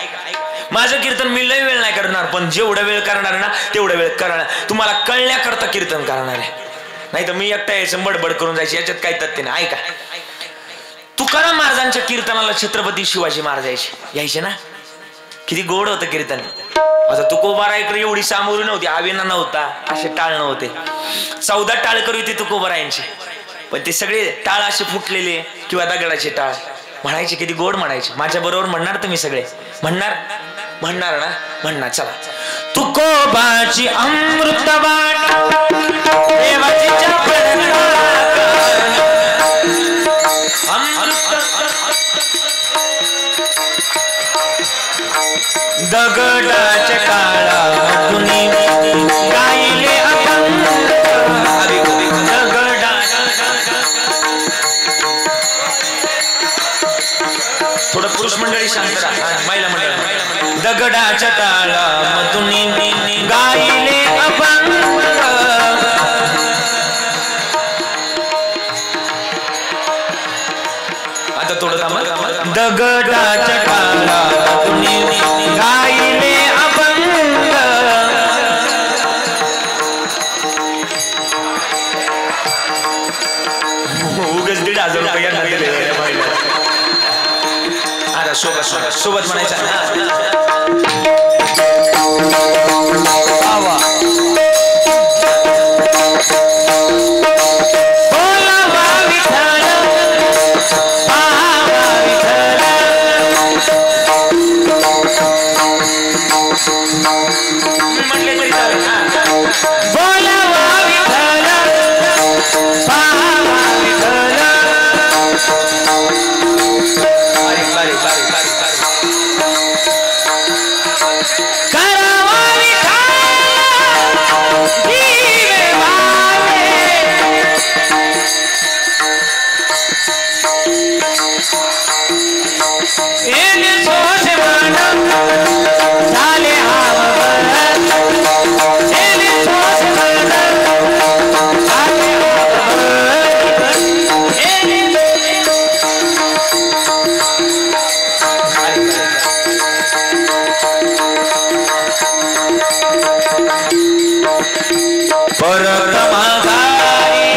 माझं कीर्तन मी लय वेळ नाही करणार पण जेवढा वेळ करणार ना तेवढा वेळ करणार तुम्हाला कळण्याकरता कीर्तन करणार आहे नाही तर मी एकटा यायचं बडबड करून जायचं याच्यात काही तथ्य नाही ऐका तुकाराम महाराजांच्या कीर्तनाला छत्रपती शिवाजी महाराज यायचे ना किती गोड होतं कीर्तन आता तुकोबारायकडे एवढी सामोरी नव्हती आवेना नव्हता असे टाळ नव्हते 14 टाळ करू होते तुकोबारायांचे पण ते सगळे टाळ असे फुटलेले किंवा दगडाचे टाळ म्हणायचे किती गोड म्हणायचे माझ्या बरोबर म्हणणार तुम्ही सगळे म्हणणार ना म्हणणार चला तुकोबाची अमृतवाट देवाची दगडाच्या काळातून गायले अभंग थोडं पुरुष मंडळी शांत राहा महिला मंडळी दगडाच्या काळातून गायले अभंग आता थोडं थांबा दगडाच्या काळातून गायले अभंग उगाच 1,500 रुपये आता सोबत म्हणायचं म्हटले तरी चालेल बोलावा विठ्ठल पाहावा विठ्ठल करावा विठ्ठल दिवे वावे एने सोसे मानव झाले परत माघारी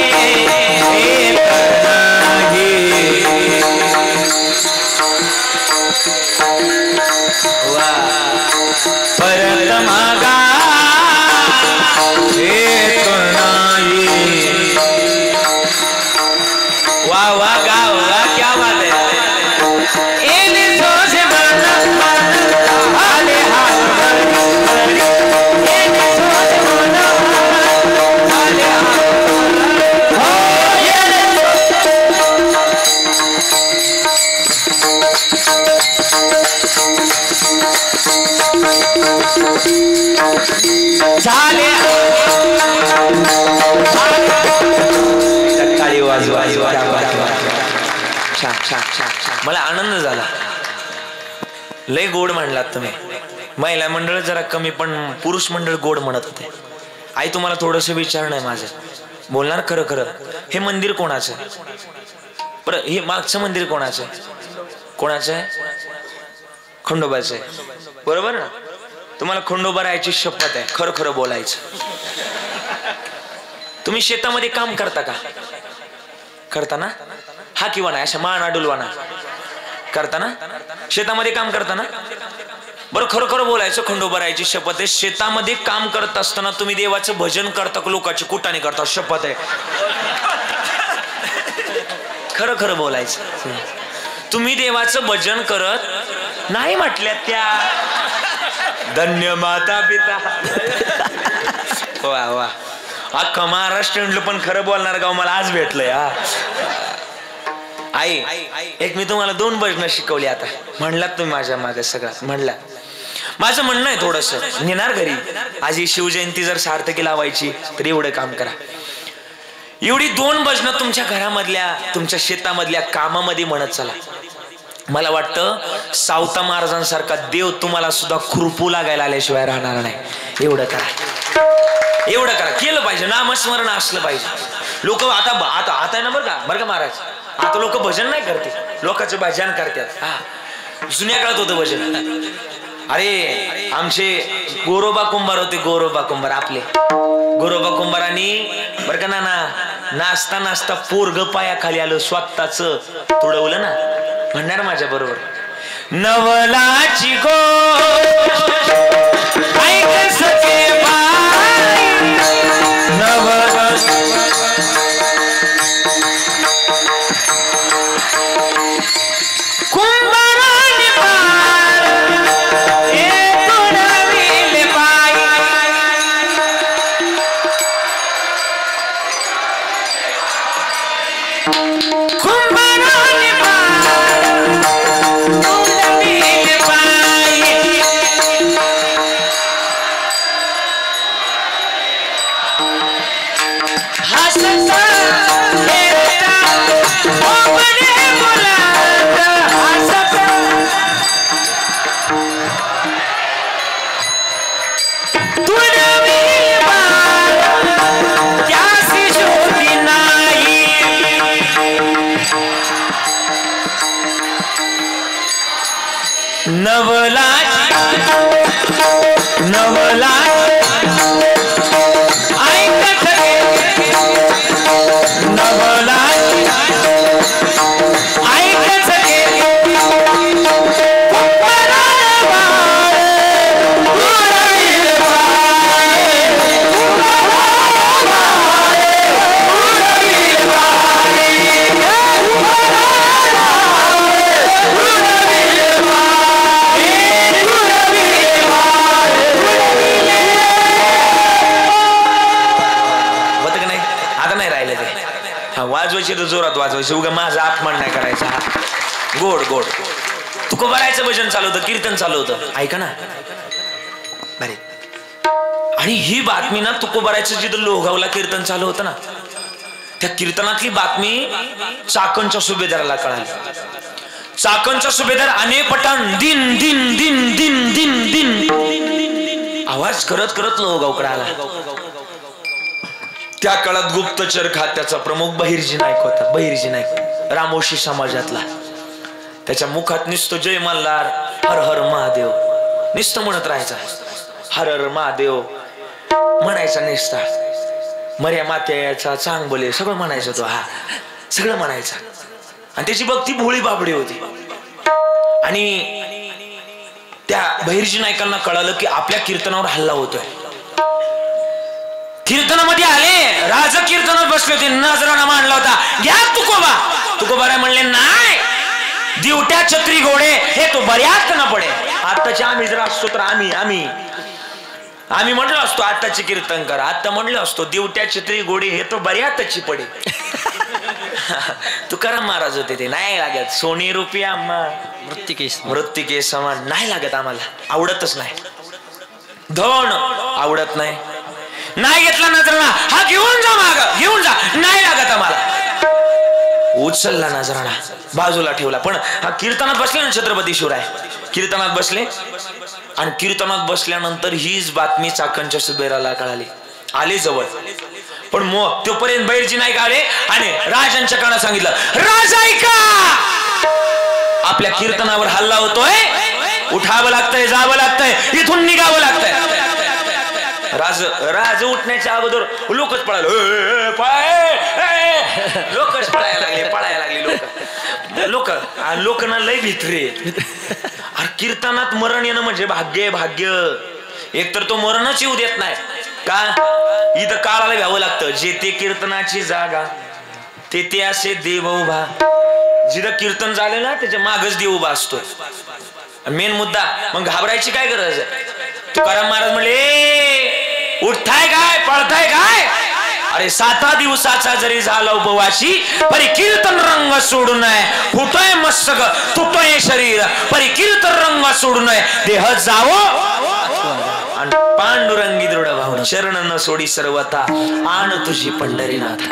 झाले टाळी वाजवा. मला आनंद झाला. लय गोड म्हणलात तुम्ही. महिला मंडळ जरा कमी पण पुरुष मंडळ गोड म्हणत होते. आई तुम्हाला थोडस विचारणं आहे माझं, बोलणार खरं खरं. हे मंदिर कोणाचं? बरं हे मागचं मंदिर कोणाचं? कोणाचं आहे? खंडोबाचं आहे, बरोबर ना? तुम्हाला खंडोबा राहायची शपथ आहे, खरं खरं बोलायचं. तुम्ही शेतामध्ये काम करता का? करता ना? हा किंवा नाही अशा मान अडुलवाना करता ना? शेतामध्ये काम करता ना? बरं खरं खरं बोलायचं, खंडोबा राहायची शपथ आहे. शेतामध्ये काम करत असताना तुम्ही देवाचं भजन करता का लोकांची कुटाने करता? शपथ आहे. खरं खरं बोलायचं. तुम्ही देवाचं भजन करत नाही म्हटल्यात त्या. धन्य माता पिता. वा वा, अख्खा महाराष्ट्र पण खरं बोलणार गाव मला आज भेटलंय. हा आई, एक मी तुम्हाला 2 भजनं शिकवली. आता म्हणलात तुम्ही माझ्या मागे सगळं म्हणला. माझं म्हणणं आहे थोडस नेणार घरी. आज ही शिवजयंती जर सार्थकी लावायची तर एवढं काम करा. एवढी 2 भजनं तुमच्या घरामधल्या तुमच्या शेतामधल्या कामामध्ये म्हणत चला. मला वाटतं सावता महाराजांसारखा देव तुम्हाला सुद्धा खुरपू लागायला आल्याशिवाय राहणार नाही. एवढं करा, एवढं करा. केलं पाहिजे, नामस्मरण असलं पाहिजे. लोक आता आता आता ना बरं का महाराज, आता लोक भजन नाही करते, लोकांचं भजन करतात. हा जुन्या काळात होतं भजन. अरे आमचे गोरोबा कुंभार होते, गोरोबा कुंभार आपले गोरोबा कुंभारांनी बरं का ना नाचता नाचता पोरग पायाखाली आलं, स्वतःच तुडवलं ना. म्हणणार माझ्या बरोबर, नवलाची गोष्ट ऐक सखे बाई, नवला कुंभाराने पार हे तुडविले बाई. कुंभाराने वाजवायचे तर जोरात वाजवायचे, उगा माझा अपमान नाही करायचा. हा गोड गोड. तुकोबारायचं भजन चालू होतं, कीर्तन चालू होतं, ऐका ना बरे. आणि ही बातमी ना तुकोबारायचं जिथं लोहगावला कीर्तन चालू होतं ना, त्या कीर्तनातली बातमी चाकणच्या सुभेदाराला कळाली. चाकणचा सुभेदार अनेक पटान दिन दिन दिन दिन दिन दिन आवाज करत करत लोहगावकडे आला. त्या काळात गुप्तचर खात्याचा प्रमुख बहिर्जी नाईक होता. बहिर्जी नाईक रामोशी समाजातला. त्याच्या मुखात निसतो जय मल्हार, हर हर महादेव निसतं म्हणत राहायचा. हर हर महादेव म्हणायचा निसता. मर्या मात्याचा चांग बोले सगळं म्हणायचं तो. हा सगळं म्हणायचा. आणि त्याची भक्ती भोळी बाबडी होती. आणि त्या बहिर्जी नाईकांना कळालं की आपल्या कीर्तनावर हल्ला होतोय. कीर्तनामध्ये आले, राज कीर्तनात बसले होते, नजराना मांडला होता, घ्या तुकोबा. तुकोबारा म्हणले नाही, दिवट्या छत्री घोडे हे तो बऱ्यात न पडे. आत्ताचे आम्ही जर असतो तर आम्ही म्हटलो असतो आत्ताचे कीर्तन करा. आता म्हणलो असतो दिवट्या छत्री घोडे हे तो बऱ्यातची पडे. तुकाराम महाराज होते ते. नाही लागत सोनी रुपया मृत्तिके समान नाही लागत आम्हाला, आवडतच नाही. धन आवडत नाही, नाही घेतला नजराणा, हा घेऊन जा माग, घेऊन जा, नाही लागत आम्हाला. उचलला नजराणा, बाजूला ठेवला. पण हा कीर्तनात बसले ना छत्रपती शिवराय, कीर्तनात बसले आणि कीर्तनात बसल्यानंतर हीच बातमी चाकणच्या सुभेदाराला कळाली. आले जवळ, पण तोपर्यंत बैरजी नाईक आले आणि राजांच्या कानात सांगितलं, राजा ऐका, आपल्या कीर्तनावर हल्ला होतोय, उठावं लागतंय, जावं लागतंय, इथून निघावं लागतंय. राज उठण्याच्या अगोदर लोकच पळाले, लोकच पळायला लागले लोक ना लय भित्रे. अरे कीर्तनात मरण येणं म्हणजे भाग्य, भाग्य. एकतर तो मरणच येऊ देत नाही का, इथं काळाला घ्यावं लागतं. जे ते कीर्तनाची जागा ते असे देव उभा, जिथं कीर्तन झालं ना त्याच्या मागच देव उभा असतो. मेन मुद्दा, मग घाबरायची काय गरज आहे. तुकाराम महाराज म्हणले, उठताय काय, पळताय काय, अरे 7 दिवसाचा जरी झाला उपवासी, परी कीर्तन रंग सोडू नये, फुटोय मस्तक तुटोय शरीर, परी कीर्तन रंग सोडू नये, देह जावो आणि पांडुरंगी दृढ भावना, शरण न सोडी सर्वता, आण तुझी पंढरीनाथ.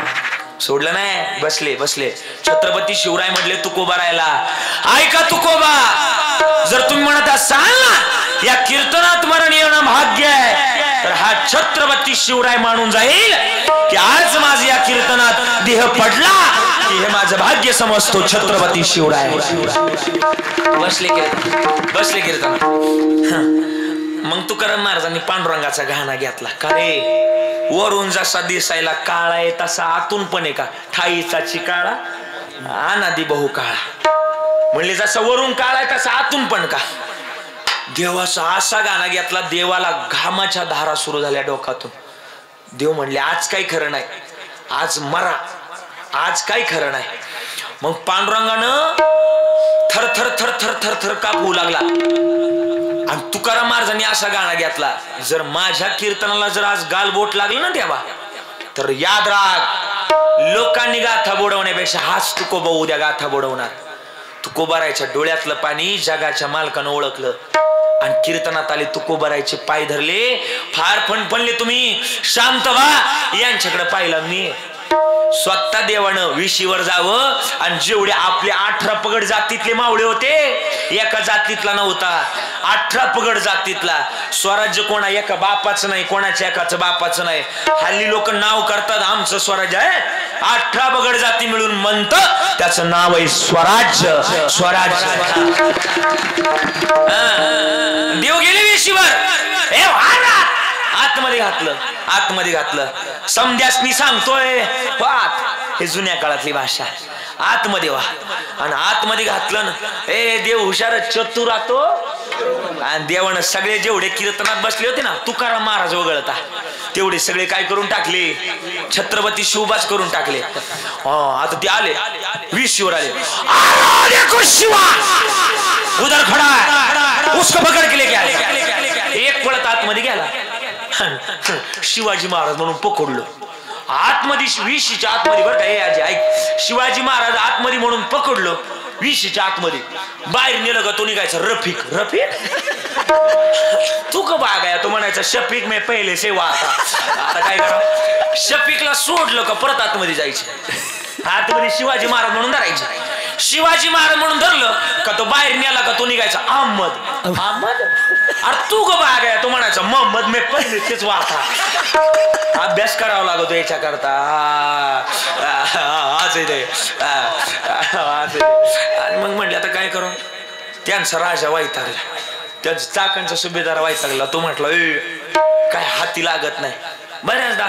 सोडलं नाही, बसले. छत्रपती शिवराय म्हटले तुकोबा राहिला. ऐका तुकोबा, जर तुम्ही म्हणत असाल ना या कीर्तनात मरण येणं भाग्य आहे, तर हा छत्रपती शिवराय मानून जाईल की आज माझं या कीर्तनात देह पडला की हे माझं भाग्य समजतो छत्रपती शिवराय. बसले कीर्तन. मग तुकाराम महाराजांनी पांडुरंगाचा गहना घेतला. का रे, वरून जसा दिसायला काळा आहे तसा आतून पण आहे का, ठाईचा चिकाळा अनादी बहु काळा. म्हणले जसा वरून काळा आहे तसा आतून पण का. देवाचा असा गाणं घेतला, देवाला घामाच्या धारा सुरू झाल्या डोकातून. देव म्हणले आज काही खरं नाही, आज मरा, आज काही खरं नाही. मग पांडुरंगानं थर थर थर थर थर थर कापू लागला. आणि तुकाराम महाराजांनी असा गाणं घेतला, जर माझ्या कीर्तनाला जर आज गालबोट लागलं ना देवा, तर याद राख, लोकांनी गाथा बुडवण्यापेक्षा हाच तुकोबा उद्या गाथा बुडवणार. तुकोबारायच्या डोळ्यातलं पाणी जगाच्या मालकानं ओळखलं आणि कीर्तनात आले. तुकोबारायचे पाय धरले, फार फणफणले, तुम्ही शांत व्हा, यांच्याकडे पाहिलं मी. स्वतः देवानं विशीवर जावं आणि जेवढे आपले 18 पगड जातीतले मावळे होते, एका जातीतला नव्हता, 18 पगड जातीतला. स्वराज्य कोणा एका बापाचं नाही, कोणाच्या एकाचं बापाचं नाही. हल्ली लोक नाव करतात आमचं स्वराज्य आहे, 18 पगड जाती मिळून म्हणत त्याचं नाव आहे स्वराज्य. देव गेले विशीवर, आतमध्ये घातलं. समध्यासनी सांगतोय हे जुन्या काळातली भाषा, आतमध्ये वा. आणि आतमध्ये घातलं ना, देव हुशार चतुर राहतो. आणि देवानं सगळे जेवढे कीर्तनात बसले होते ना, तुकाराम महाराज वगळता, तेवढे सगळे काय करून टाकले, छत्रपती शिवबाच करून टाकले. आता ते आले विशीवर आले, शिवा उधर खडा उसको पकड के लेके आले. एक पळत आतमध्ये गेला, शिवाजी महाराज म्हणून पकडलो. आतमध्ये विशीच्या आतमध्ये, बरं का हे आजी ऐक, शिवाजी महाराज आतमध्ये म्हणून पकडलो, विशीच्या आतमध्ये. बाहेर नेलं का तो निघायचा रफिक. तू का बागाया, तो म्हणायचा शफीक मे पहिले सेवा. आता काय करा, शफीकला सोडलं का परत आतमध्ये जायचे, आतमध्ये शिवाजी महाराज म्हणून धरायचे. शिवाजी महाराज म्हणून धरलं का तो बाहेर नेला का तो निघायचा अहमद. अरे तू का बागाया, तो म्हणायचा मोहम्मद मे पहिले तेच वाचा. अभ्यास करावा लागतो याच्या करता. आणि मग म्हणले आता काय करू, त्यांचा राजा वैतागला, त्यांचा चाकणचा सुभेदार वैतागला. तो म्हटला काय हाती लागत नाही. बऱ्याचदा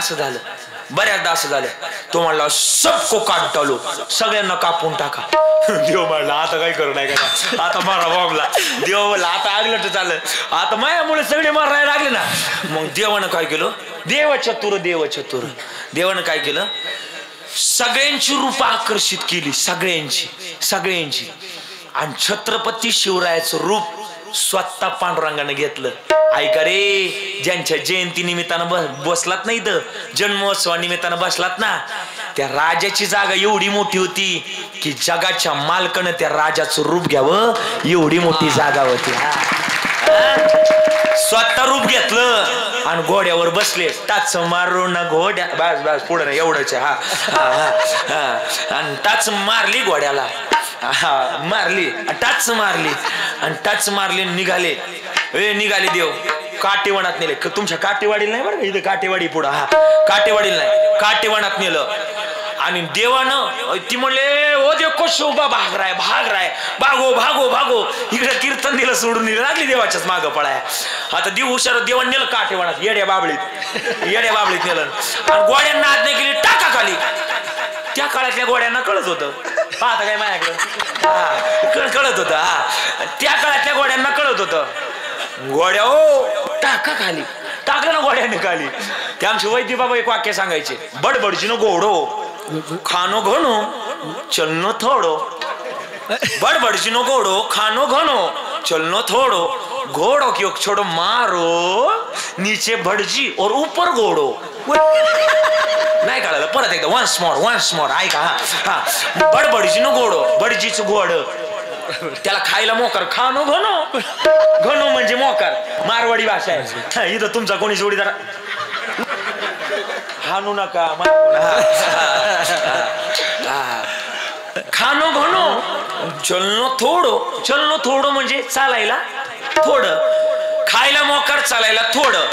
असं झालं. तो म्हणला सबको काट टालो, सगळ्यांना कापून टाका. देव म्हणला आता काय करू नाही का, आता मारा बॉम्बला. देव म्हणला आता आगलट झालं, आता मायामुळे सगळे मारायला लागले ना. मग देवानं काय केलं, देव चतुर. देवानं काय केलं, सगळ्यांची रूप आकर्षित केली, सगळ्यांची. आणि छत्रपती शिवरायाचं रूप स्वतः पांडुरंगाने घेतलं. ऐका रे, ज्यांच्या जयंती निमित्तानं बसलात नाही, तर जन्मोत्सवा निमित्तानं बसलात ना, त्या राजाची जागा एवढी मोठी होती की जगाच्या मालकानं त्या राजाचं रूप घ्यावं एवढी मोठी जागा होती. स्वतः रूप घेतलं आणि घोड्यावर बसले. टाच मारून घोड्या बस बस पुढे नाही एवढंच. हा आणि टाच मारली घोड्याला. मारली टाच मारली आणि टाच मारली. निघाले निघाले देव काटेवनात नेले. तुमच्या काटेवाडीला नाही बरं का इथं काटेवाडी पुढं. हा काटेवाडीला नाही काटेवनात नेलं आणि देवानं ती म्हणले ओ देव कशो उभा भाग राय भागो भागो भागो. इकडे कीर्तन दिलं सोडून दिलं लागली देवाच्याच मागं पळाय. आता देव हुशार देवान नेलं काटेवनात येड्या बाबळीत नेलं आणि गोड्यांना आज्ञा केली टाका खाली. त्या काळातल्या गोड्यांना कळत होतं. पाहता काय माझ्याकडं कळत होतं. हा त्या काळातल्या गोड्यांना कळत होतं. गोड्या ओ टाका खाली. टाकलं ना गोड्याने खाली. ते आमचे वैद्य बाबा एक वाक्य सांगायचे बडबडची न घोडो खानो घणो चलनो थोडो. बडबडची न घोडो खानो घणो चलनो थोडो. घोड़ो की छोड़ो मारो नीचे भटजी और ऊपर घोड़ो. नाही कळलं परत एकदा वन्स मोर ऐका. हा बडबडची न घोडो बडजीच घोड त्याला खायला मोकर खानो घनो म्हणजे मोकर मारवाडी भाषा आहे. इथं तुमचा कोणी जोडीदार हानू नका. खानो घनो चलनो थोडो म्हणजे चालायला थोडं. खायला मोकर चालायला थोडं.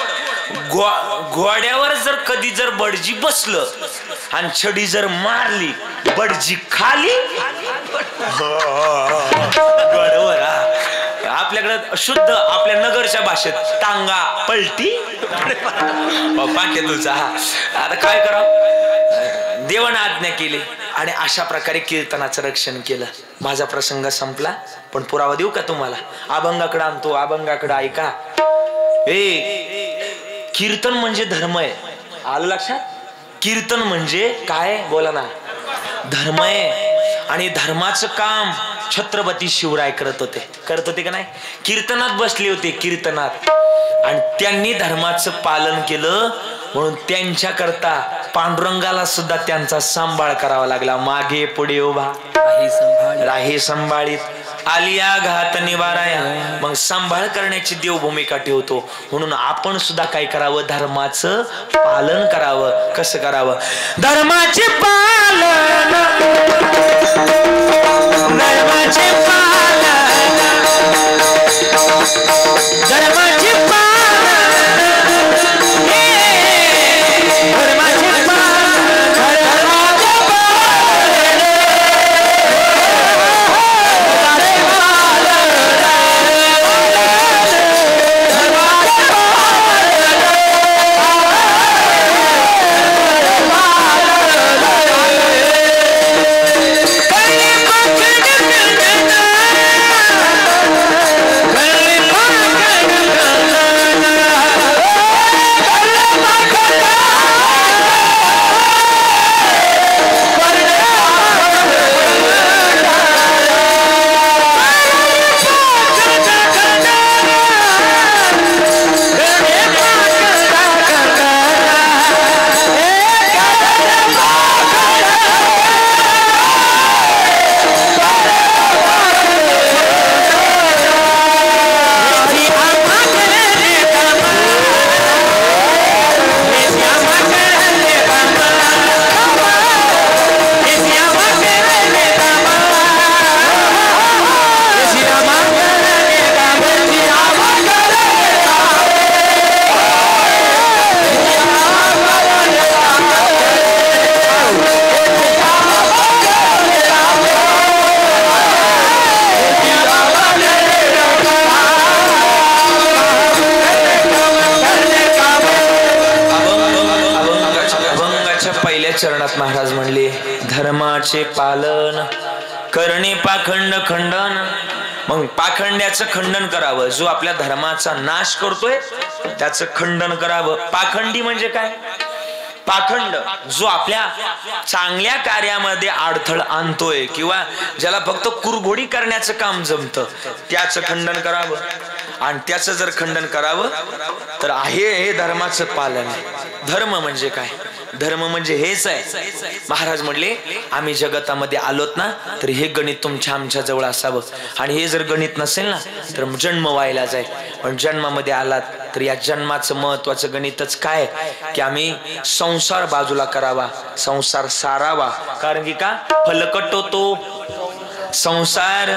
घोड्यावर जर कधी जर बडजी बसलं आणि छडी जर मारली बडजी खाली. घोड्यावर आपल्याकडे शुद्ध आपल्या नगरच्या भाषेत टांगा पलटी पाके तुझा. आता काय करावं देवानं आज्ञा केली आणि अशा प्रकारे कीर्तनाचं रक्षण केलं. माझा प्रसंग संपला पण पुरावा देऊ का तुम्हाला. अभंगाकडे आणतो अभंगाकडे ऐका. कीर्तन म्हणजे धर्म आहे. आलं लक्षात. कीर्तन म्हणजे काय बोला ना धर्म आहे. आणि धर्माचं काम छत्रपती शिवराय करत होते का नाही. कीर्तनात बसले होते कीर्तनात आणि त्यांनी धर्माचं पालन केलं म्हणून त्यांच्या करता पांडुरंगाला सुद्धा त्यांचा सांभाळ करावा लागला. मागे पुढे उभा राही संभाळीत आलिया घात निवाराया. मग सांभाळ करण्याची देव भूमिका ठेवतो म्हणून आपण सुद्धा काय करावं धर्माचं पालन करावं. कसं करावं धर्माचे पालन धर्माचे पालन धर्माचे चरणात महाराज म्हणले धर्माचे पालन करणे पाखंड खंडन. मग पाखंड्याचं खंडन करावं. जो आपल्या धर्माचा नाश करतोय त्याचं खंडन करावं. पाखंडी म्हणजे काय पाखंड जो आपल्या चांगल्या कार्यामध्ये अडथळा आणतोय किंवा ज्याला फक्त कुरघोडी करण्याचं काम जमतं त्याचं खंडन करावं. आणि त्याचं जर खंडन करावं तर आहे हे धर्माचं पालन. धर्म म्हणजे काय धर्म म्हणजे हेच आहे. महाराज म्हणले आम्ही जगतामध्ये आलोत ना तर हे गणित तुमच्या आमच्या जवळ असावं, आणि हे जर गणित नसेल ना तर जन्म व्हायला जाईल. पण जन्मामध्ये आलात तर या जन्माचं महत्वाचं गणितच काय की आम्ही संसार बाजूला करावा, संसार सारावा. कारण की का फलकट होतो संसार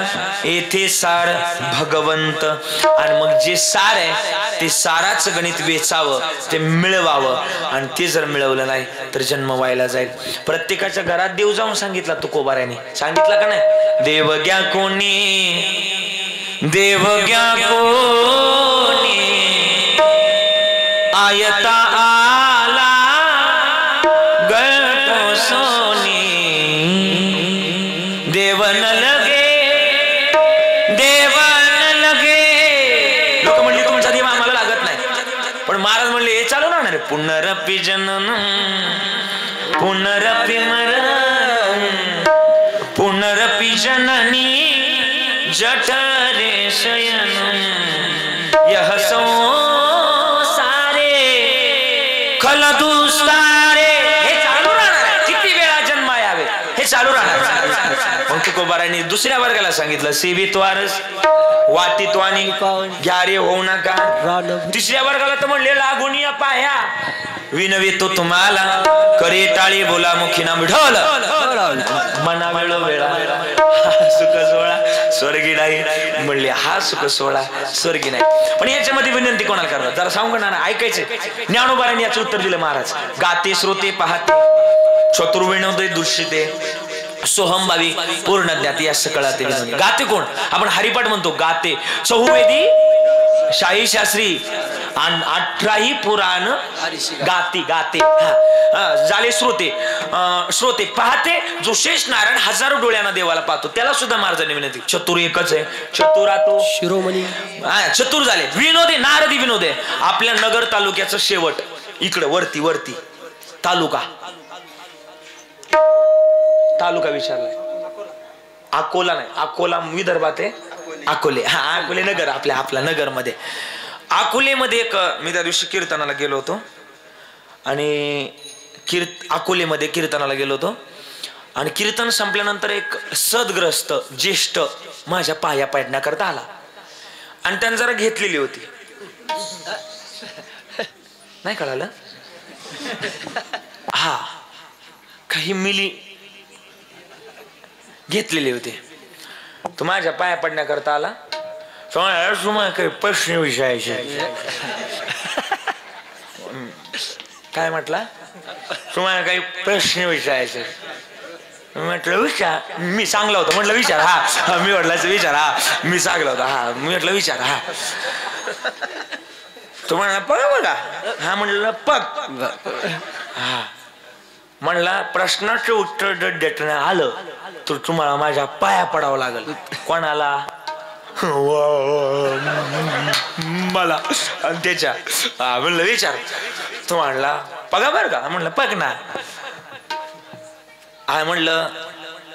येथे सार भगवंत. आणि मग जे सार आहे ते साराचं गणित वेचावं, ते मिळवावं, आणि ते जर मिळवलं नाही तर जन्म व्हायला जाईल. प्रत्येकाच्या घरात देव जाऊन सांगितला तुकोबाऱ्याने, सांगितलं का नाही? देवग्या कोणी देवग्या कोणी आयता आला गळतो सोनी देवन लगे देवन लगे. लोक म्हणले तुमचा देव आम्हाला लागत नाही, पण महाराज म्हणले हे चालू राहणार आहे. पुनरपि जनन पुनरपि मरण पुनरपि जननी जठरे शयन यह संसारे खल दुस्तारे. हे चालू राहणार आहे, किती वेळा जन्म यावे हे चालू राहणार. मग तुकोबारांनी दुसऱ्या वर्गाला सांगितलं सेवित वारस वाटित्वानी घ्यारे होऊ नका. तिसऱ्या वर्गाला तर म्हणले लागून या पाया विनवितो तुम्हाला करे टाळी बोला मुखीना मिढवल मना वेळो वेळा सुख सोहळा स्वर्गी नाही. म्हणले हा सुख सोहळा स्वर्गी नाही. पण याच्यामध्ये विनंती कोणाला करतात जरा सांगू ना, ऐकायचे. ज्ञानोबारांनी याचं उत्तर दिलं महाराज. गाते श्रोते पाहते चतुर्विनोदे दृश्यते सोहमभावी पूर्ण ज्ञाती या सकळाते विनोदी. गाते कोण? आपण हरिपाठ म्हणतो गाते. चहुवेदी शाही शास्त्री 18 पुराण गाते गाते. झाले श्रोते. श्रोते पाहते जो शेष नारायण हजारो डोळ्यांना देवाला पाहतो त्याला सुद्धा महाराजांनी विनंती. चतुर एकच आहे, चतुरा तो शिरोमणी. चतुर झाले. विनोदी नारदी विनोद आहे. आपल्या नगर तालुक्याचं शेवट इकडं वरती वरती तालुका तालुका विचारलाय. अकोला नाही, अकोला विदर्भात आहे. अकोले, हा अकोले नगर आपल्या नगर मध्ये. अकोलेमध्ये एक मी त्या दिवशी कीर्तनाला गेलो होतो आणि अकोलेमध्ये कीर्तनाला गेलो होतो आणि कीर्तन संपल्यानंतर एक सदग्रस्त ज्येष्ठ माझ्या पाया पाडण्याकरता आला आणि त्याने जरा घेतलेली होती. नाही कळालं? हा काही मिली घेतलेले होते. तो माझ्या पाया पडण्याकरता आला. तुम्हाला काही प्रश्न विचारायचे. काय म्हटला? तुम्हाला काही प्रश्न विचारायचे. म्हटलं विचार. मी सांगला होता म्हटलं विचार. हा मी म्हटलं विचार. हा मी सांगला होता. हा मी म्हटलं विचार. हा तो म्हणला पग बघा. हा म्हणलं पग. हा म्हणला प्रश्नाचं उत्तर जर देताना आलं तर तुम्हाला माझ्या पाया पडावं लागल. कोणाला? मला. आणि त्याच्या म्हणलं विचार. तो म्हणला पगा बर का? म्हणलं पग ना. हा म्हणलं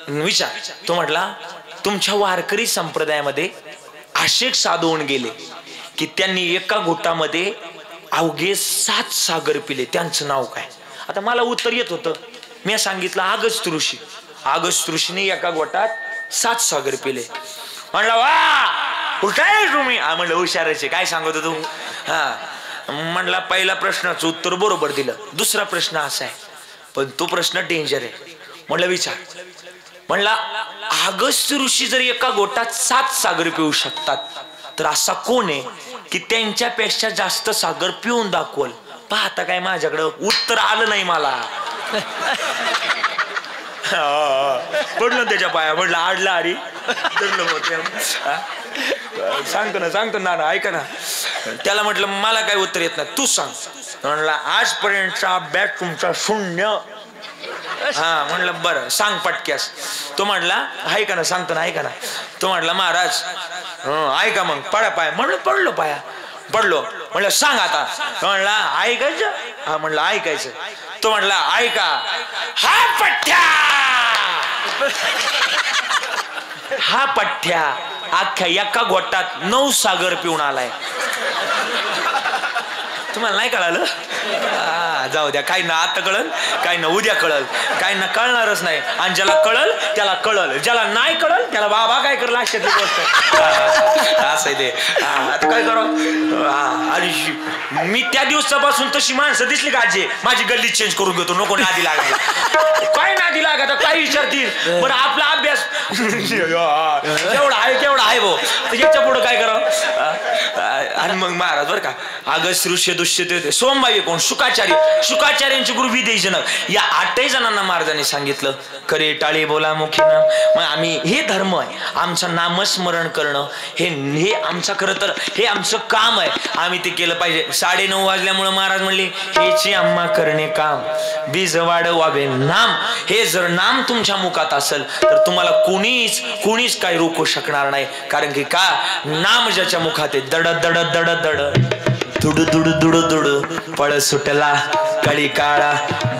विचार. तो म्हटला तुमच्या वारकरी संप्रदायामध्ये असे साधू होऊन गेले की त्यांनी एका घोटामध्ये अवघे 7 सागर पिले, त्यांचं नाव काय? आता मला उत्तर येत होतं. मी सांगितलं अगस्त्य ऋषी. अगस्त्य ऋषीने एका घोटात 7 सागर पिले. म्हणलं वा हुशार तुम्ही. हा म्हणलं हुशाराचे. काय सांगत तू? हा म्हणला पहिला प्रश्नाचं उत्तर बरोबर दिलं. दुसरा प्रश्न असा आहे पण तो प्रश्न डेंजर आहे. म्हणलं विचार. म्हणला अगस्त्य ऋषी जर एका घोटात 7 सागर पिऊ शकतात तर असा कोण आहे की त्यांच्यापेक्षा जास्त सागर पिऊन दाखवल? पाहता काय माझ्याकडं उत्तर आलं नाही मला. पडलो त्याच्या पाया. म्हटलं आडला अरे सांगतो ना ऐका ना. त्याला म्हटलं मला काय उत्तर येत नाही, तू सांग. म्हणला आजपर्यंतचा अभ्यास तुमचा शून्य. हा म्हणलं बरं सांग पटक्यास. तो म्हटला ऐका ना सांगतो ना ऐका ना. तो म्हटला महाराज ऐका मग पडा पाया. म्हणलं पडलो पाया. पडलो. म्हणलं सांग आता. म्हणला ऐकायचं? हा म्हणलं ऐकायचं. तो म्हटला ऐका. हा पठ्ठ्या हा पठ्ठ्या अख्ख्या एका घोटात 9 सागर पिऊन आलाय. तुम्हाला नाही कळालं? जाऊ द्या, काही ना आता कळल, काही ना उद्या कळल, काही ना कळणारच नाही. आणि ज्याला कळल त्याला कळल, ज्याला नाही कळल त्याला बाबा काय करला अशातली गोष्ट. असं ते आता काय करू. आणि मी त्या दिवसापासून तशी माणसं दिसली का आजी माझी गल्ली चेंज करून घेतो, नको नादी लागायला. काय नादी लागा काय विचारतील. बरं आपला अभ्यास केवढा आहे केवढा आहे भाऊ, याच्या पुढे काय करावं. आणि मग महाराज बरं का अगस्त्य दुष्य सोमबाई कोण शुकाचार्य, शुकाचार्यांची गुरु विदेशजनक या 8 जणांना महाराजांनी सांगितलं करे टाळे बोला मुखी नाम. मग आम्ही हे धर्म आहे आमचं नामस्मरण करणं, हे आमचं खरं तर हे आमचं काम आहे, आम्ही ते केलं पाहिजे. 9:30 वाजल्यामुळे महाराज म्हणले हेची आम्हा करणे काम बीज वाढवावे नाम. हे जर नाम तुमच्या मुखात असेल तर तुम्हाला कुणीच काय रोखू शकणार नाही. कारण की का नाम ज्याच्या मुखात आहे दड दड दड दड दुड दुड दुड दुड पळ सुटला कळी काळा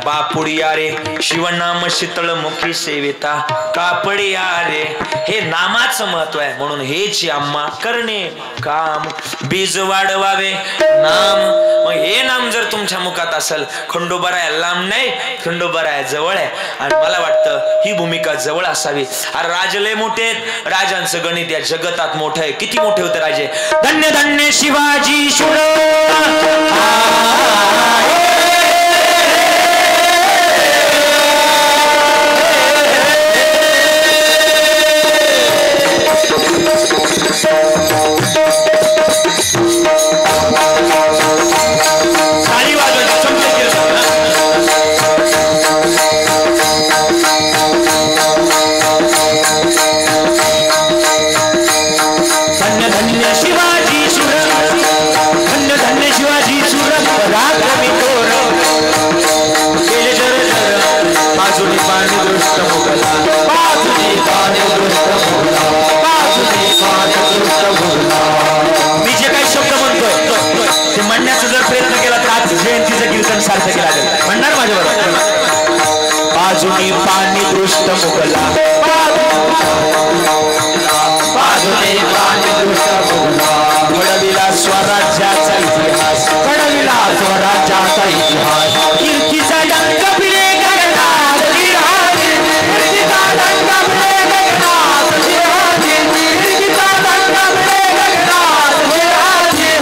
बापुडिया रे शिवनाम शीतळ मुखी सेविता कापडिया रे. हे नामाचं महत्व आहे म्हणून हेच आम्हा करणे काम बीज वाढवावे नाम. मग हे नाम जर तुमच्या मुखात असेल, खंडोबाराया लांब नाही, खंडोबाराया जवळ आहे. आणि मला वाटतं ही भूमिका जवळ असावी. अरे राजे लय मोठे आहेत, राजांचं गणित या जगतात मोठं आहे. किती मोठे होते राजे. धन्य धन्य शिवाजी शूर बाजूनी पाणी दृष्ट मुगला बाजूनी पाणी दृष्ट मुगला घडविला स्वराज्याचा इतिहास घडविला स्वराज्याचा इतिहास. कीर्तीचा डंक भिडे गगनात विराजे कीर्तीचा डंक भिडे गगनात विराजे कीर्तीचा डंक भिडे गगनात विराजे.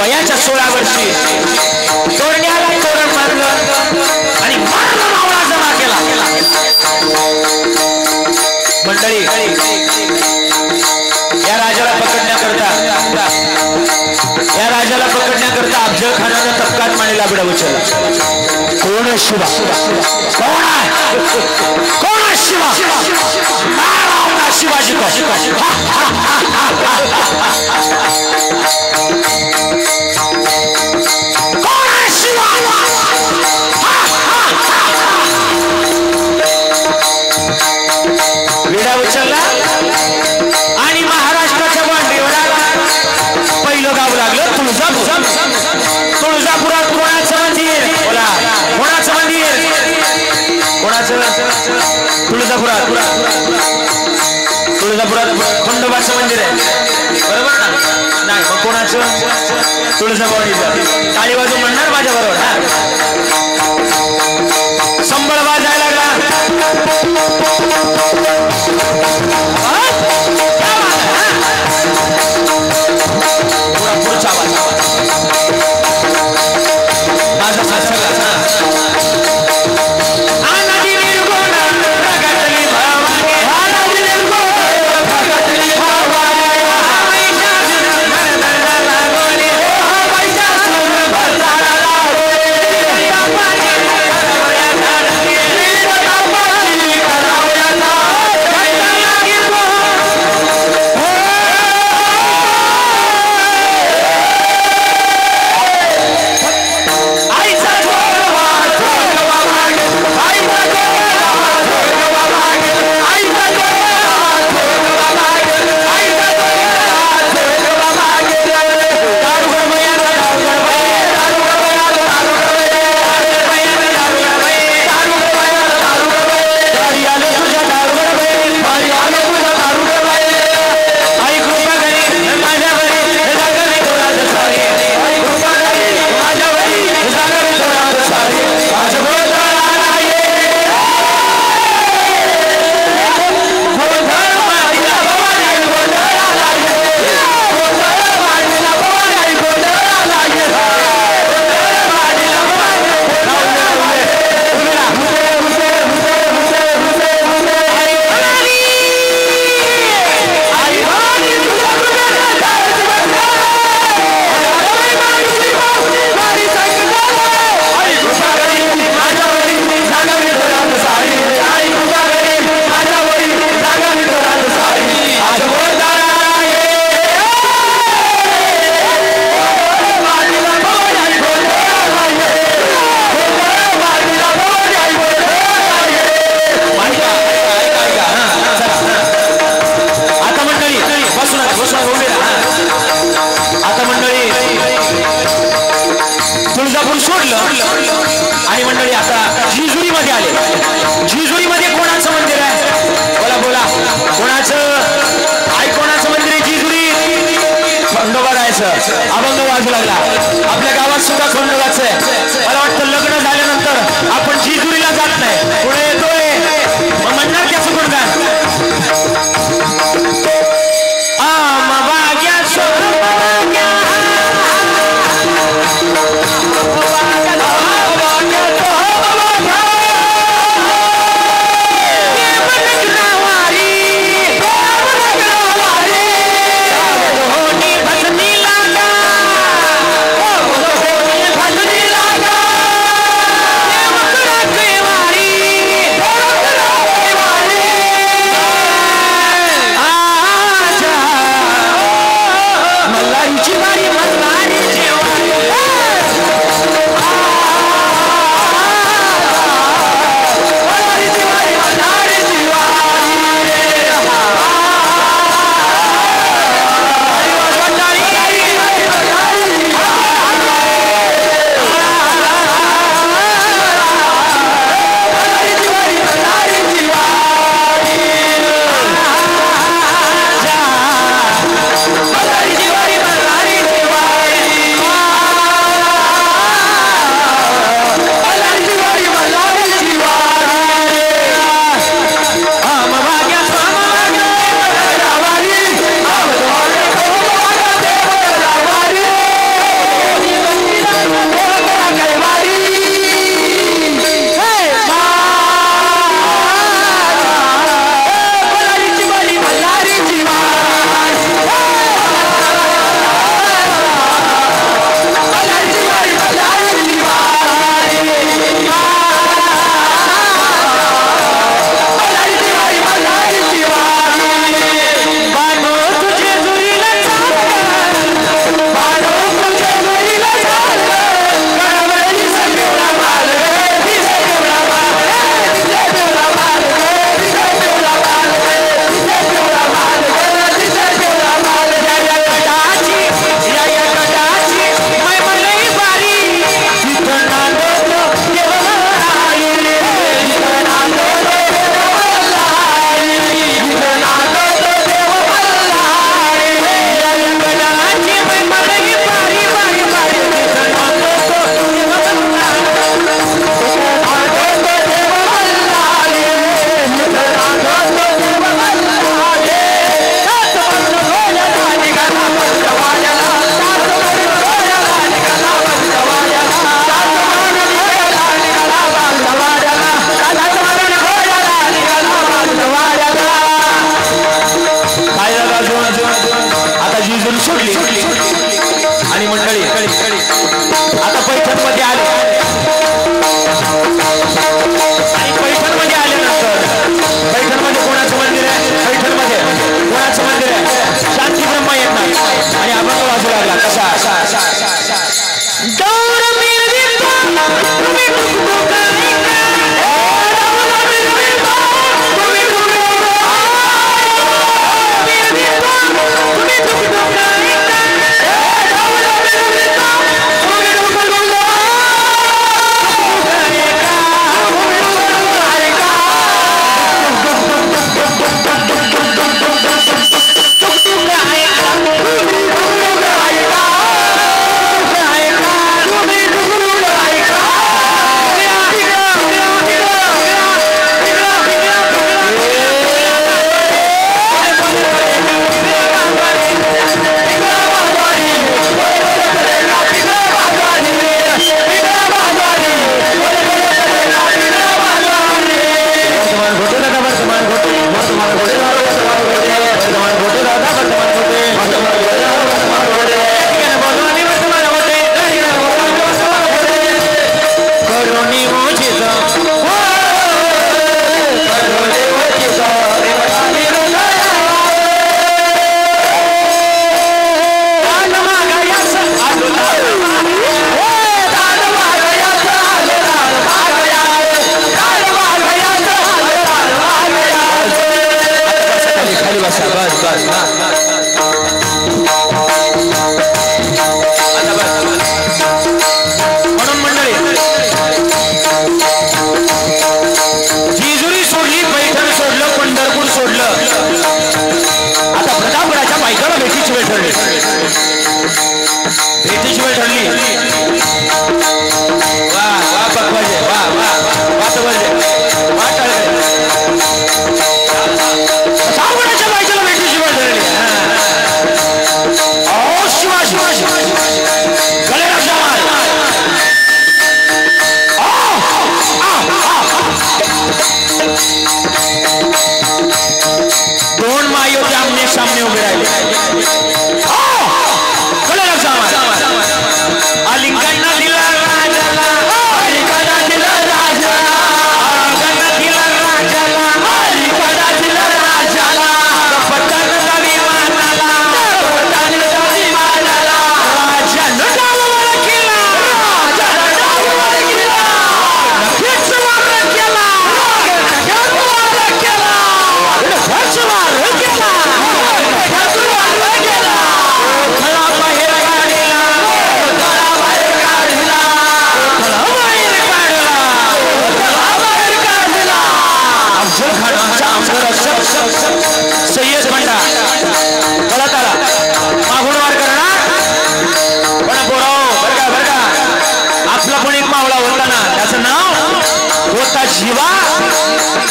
वयाच्या 16 वर्षी तोरण्याला तोरण मारलं आणि मारला मावळा जमा केला. मंडळी या राजाला पकडण्याकरता अफजल खानानं तत्काळ मानेला बिडा उचलला. कोण शिवा कोण आहे शिवा शिवाजी विडा उचलला आणि महाराष्ट्राच्या बांधीवर पहिलं गाव लागलं तुळजापूर. तुळजापुरात कोणाचं मंदिर बोला कोणाचं मंदिर कोणाचं. तुळजापुरात खंडोबाचं मंदिर आहे बरोबर ना. नाही मग कोणाचं तुळजाभवानीचं. टाळी वाजू म्हणणार माझ्या बरोबर हा. संबळ वाजायला लागला. पुढचा आवाज माझा सगळा मंडळी आता जिजुरी मध्ये आले. जिजुरी मध्ये कोणाचं मंदिर आहे? बोला बोला, कोणाचं? आई कोणाचं मंदिर आहे जिजुरी? खंडोबारायचं. अभंग वाजू लागला. आपल्या गावात सुद्धा खंडोबाचं आहे. मला वाटतं लग्न झाल्यानंतर आपण जिजुरीला जात नाही, पुढे येतोय मग म्हणणार त्याचं गुणगान. आणि मंडळी आता पैठण मध्ये आले आणि पैठण मध्ये आल्यानंतर पैठण मध्ये कोणाचं मंदिर आहे? पैठण मध्ये कोणाचं मंदिर आहे? शांती ब्रह्मा येतात आणि अभंग वाजू लागला. कसा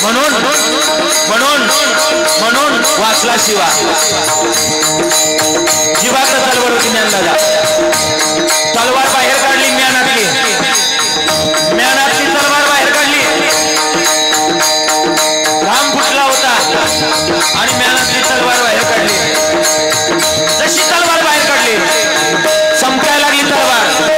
म्हणून वाचला शिवा जीवाचा तलवार होती ज्ञानदादा तलवार बाहेर काढली ज्ञानातली तलवार बाहेर काढली राम फुटला होता आणि ज्ञानातली तलवार बाहेर काढली जशी तलवार बाहेर काढली संपायला लागली तलवार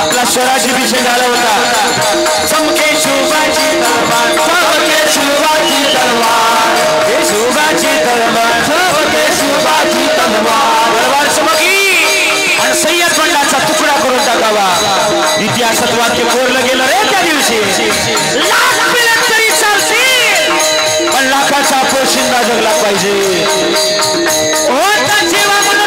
आपला स्वराज्याभिषेक झाला होता चमके शोभाची तलवार चमके शोभाची तलवार हे शोभाची तलवार चमके शोभाची तलवार चमकी आणि सय्यद बंडाचा तुकडा करून टाकावा इतिहासात वाक्य कोरलं गेलं रे त्या दिवशी लाख मिळत तरी चालतील पण लाखाचा पोशिंदा जगला पाहिजे होता जेव्हा म्हणून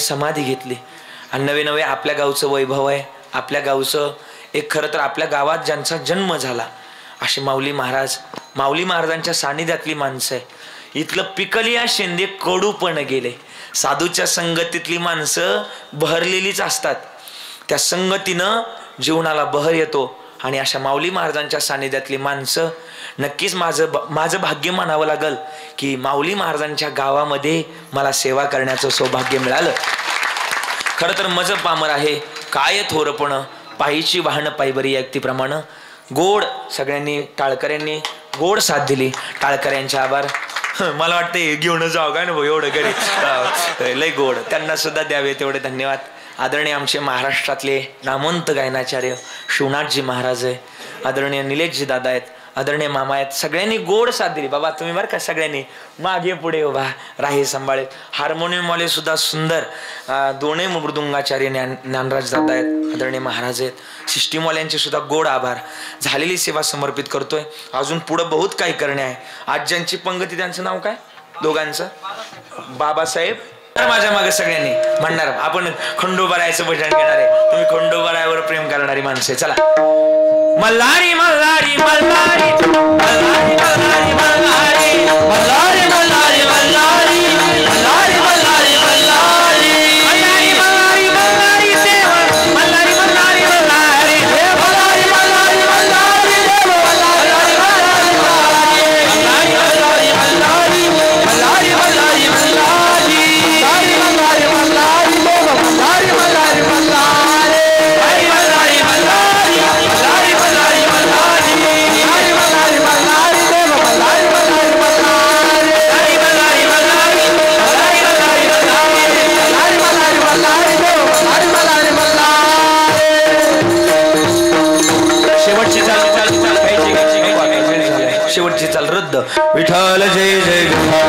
समाधी घेतली आणि नवे नवे आपल्या गावचं वैभव आहे आपल्या गावचं एक खरं तर आपल्या गावात ज्यांचा जन्म झाला असे माऊली महाराजांच्या सानिध्यातली माणसं आहे इथलं पिकलिया शेंदे कडू पण गेले साधूच्या संगतीतली माणसं बहरलेलीच असतात त्या संगतीनं जीवनाला बहर येतो आणि अशा माऊली महाराजांच्या सानिध्यातली माणसं नक्कीच माझं भाग्य मानावं लागल की माऊली महाराजांच्या गावामध्ये मला सेवा करण्याचं सौभाग्य मिळालं खरं तर मज पामर आहे काय थोरपण पायीची वाहन पायबरी ऐकतीप्रमाणे गोड सगळ्यांनी टाळकऱ्यांनी गोड साथ दिली टाळकऱ्यांचे आभार मला वाटतं घेऊन जाऊ काय ना भाऊ एवढं घरी लय गोड त्यांना सुद्धा द्यावे तेवढे धन्यवाद आदरणीय आमचे महाराष्ट्रातले नामवंत गायनाचार्य शिवनाथजी महाराज आहे आदरणीय निलेशजी दादा आहेत, आदरणीय मामा आहेत, सगळ्यांनी गोड साथ दिली बाबा तुम्ही बरं का. सगळ्यांनी मागे पुढे उभा राही सांभाळेत. हार्मोनियमवाले सुद्धा सुंदर, दोन्ही मृदुंगाचार्य ज्ञानराज दादा आहेत, आदरणीय महाराज आहेत. सिस्टीमवाल्यांचे सुद्धा गोड आभार. झालेली सेवा समर्पित करतोय. अजून पुढं बहुत काही करणे आहे. आज ज्यांची पंगती त्यांचं नाव काय दोघांचं? बाबासाहेब. माझ्या मागे सगळ्यांनी म्हणणार आपण खंडोबारायाचं भजन घेणार आहे. तुम्ही खंडोबारायावर प्रेम करणारी माणसे. चला मल्हारी मल्हारी मल्हारी मल्हारी मल्हारी मल्हारी मल्हारी मल्हारी मल्हारी मल्हारी मल्हारी मल्हारी मल्हारी मल्हारी देव मल्हारी मल्हारी मल्हारी देव मल्हारी मल्हारी मल्हारी देव मल्हारी मल्हारी मल्हारी मल्हारी मल्हारी मल्हारी मल्हारी मल्हारी मल्हारी मल्हारी देव मल्हारी मल्हारी मल्हारी मल्हारी मल्हारी शेवटची चाल रद्द. विठ्ठल जय जय विठ्ठल.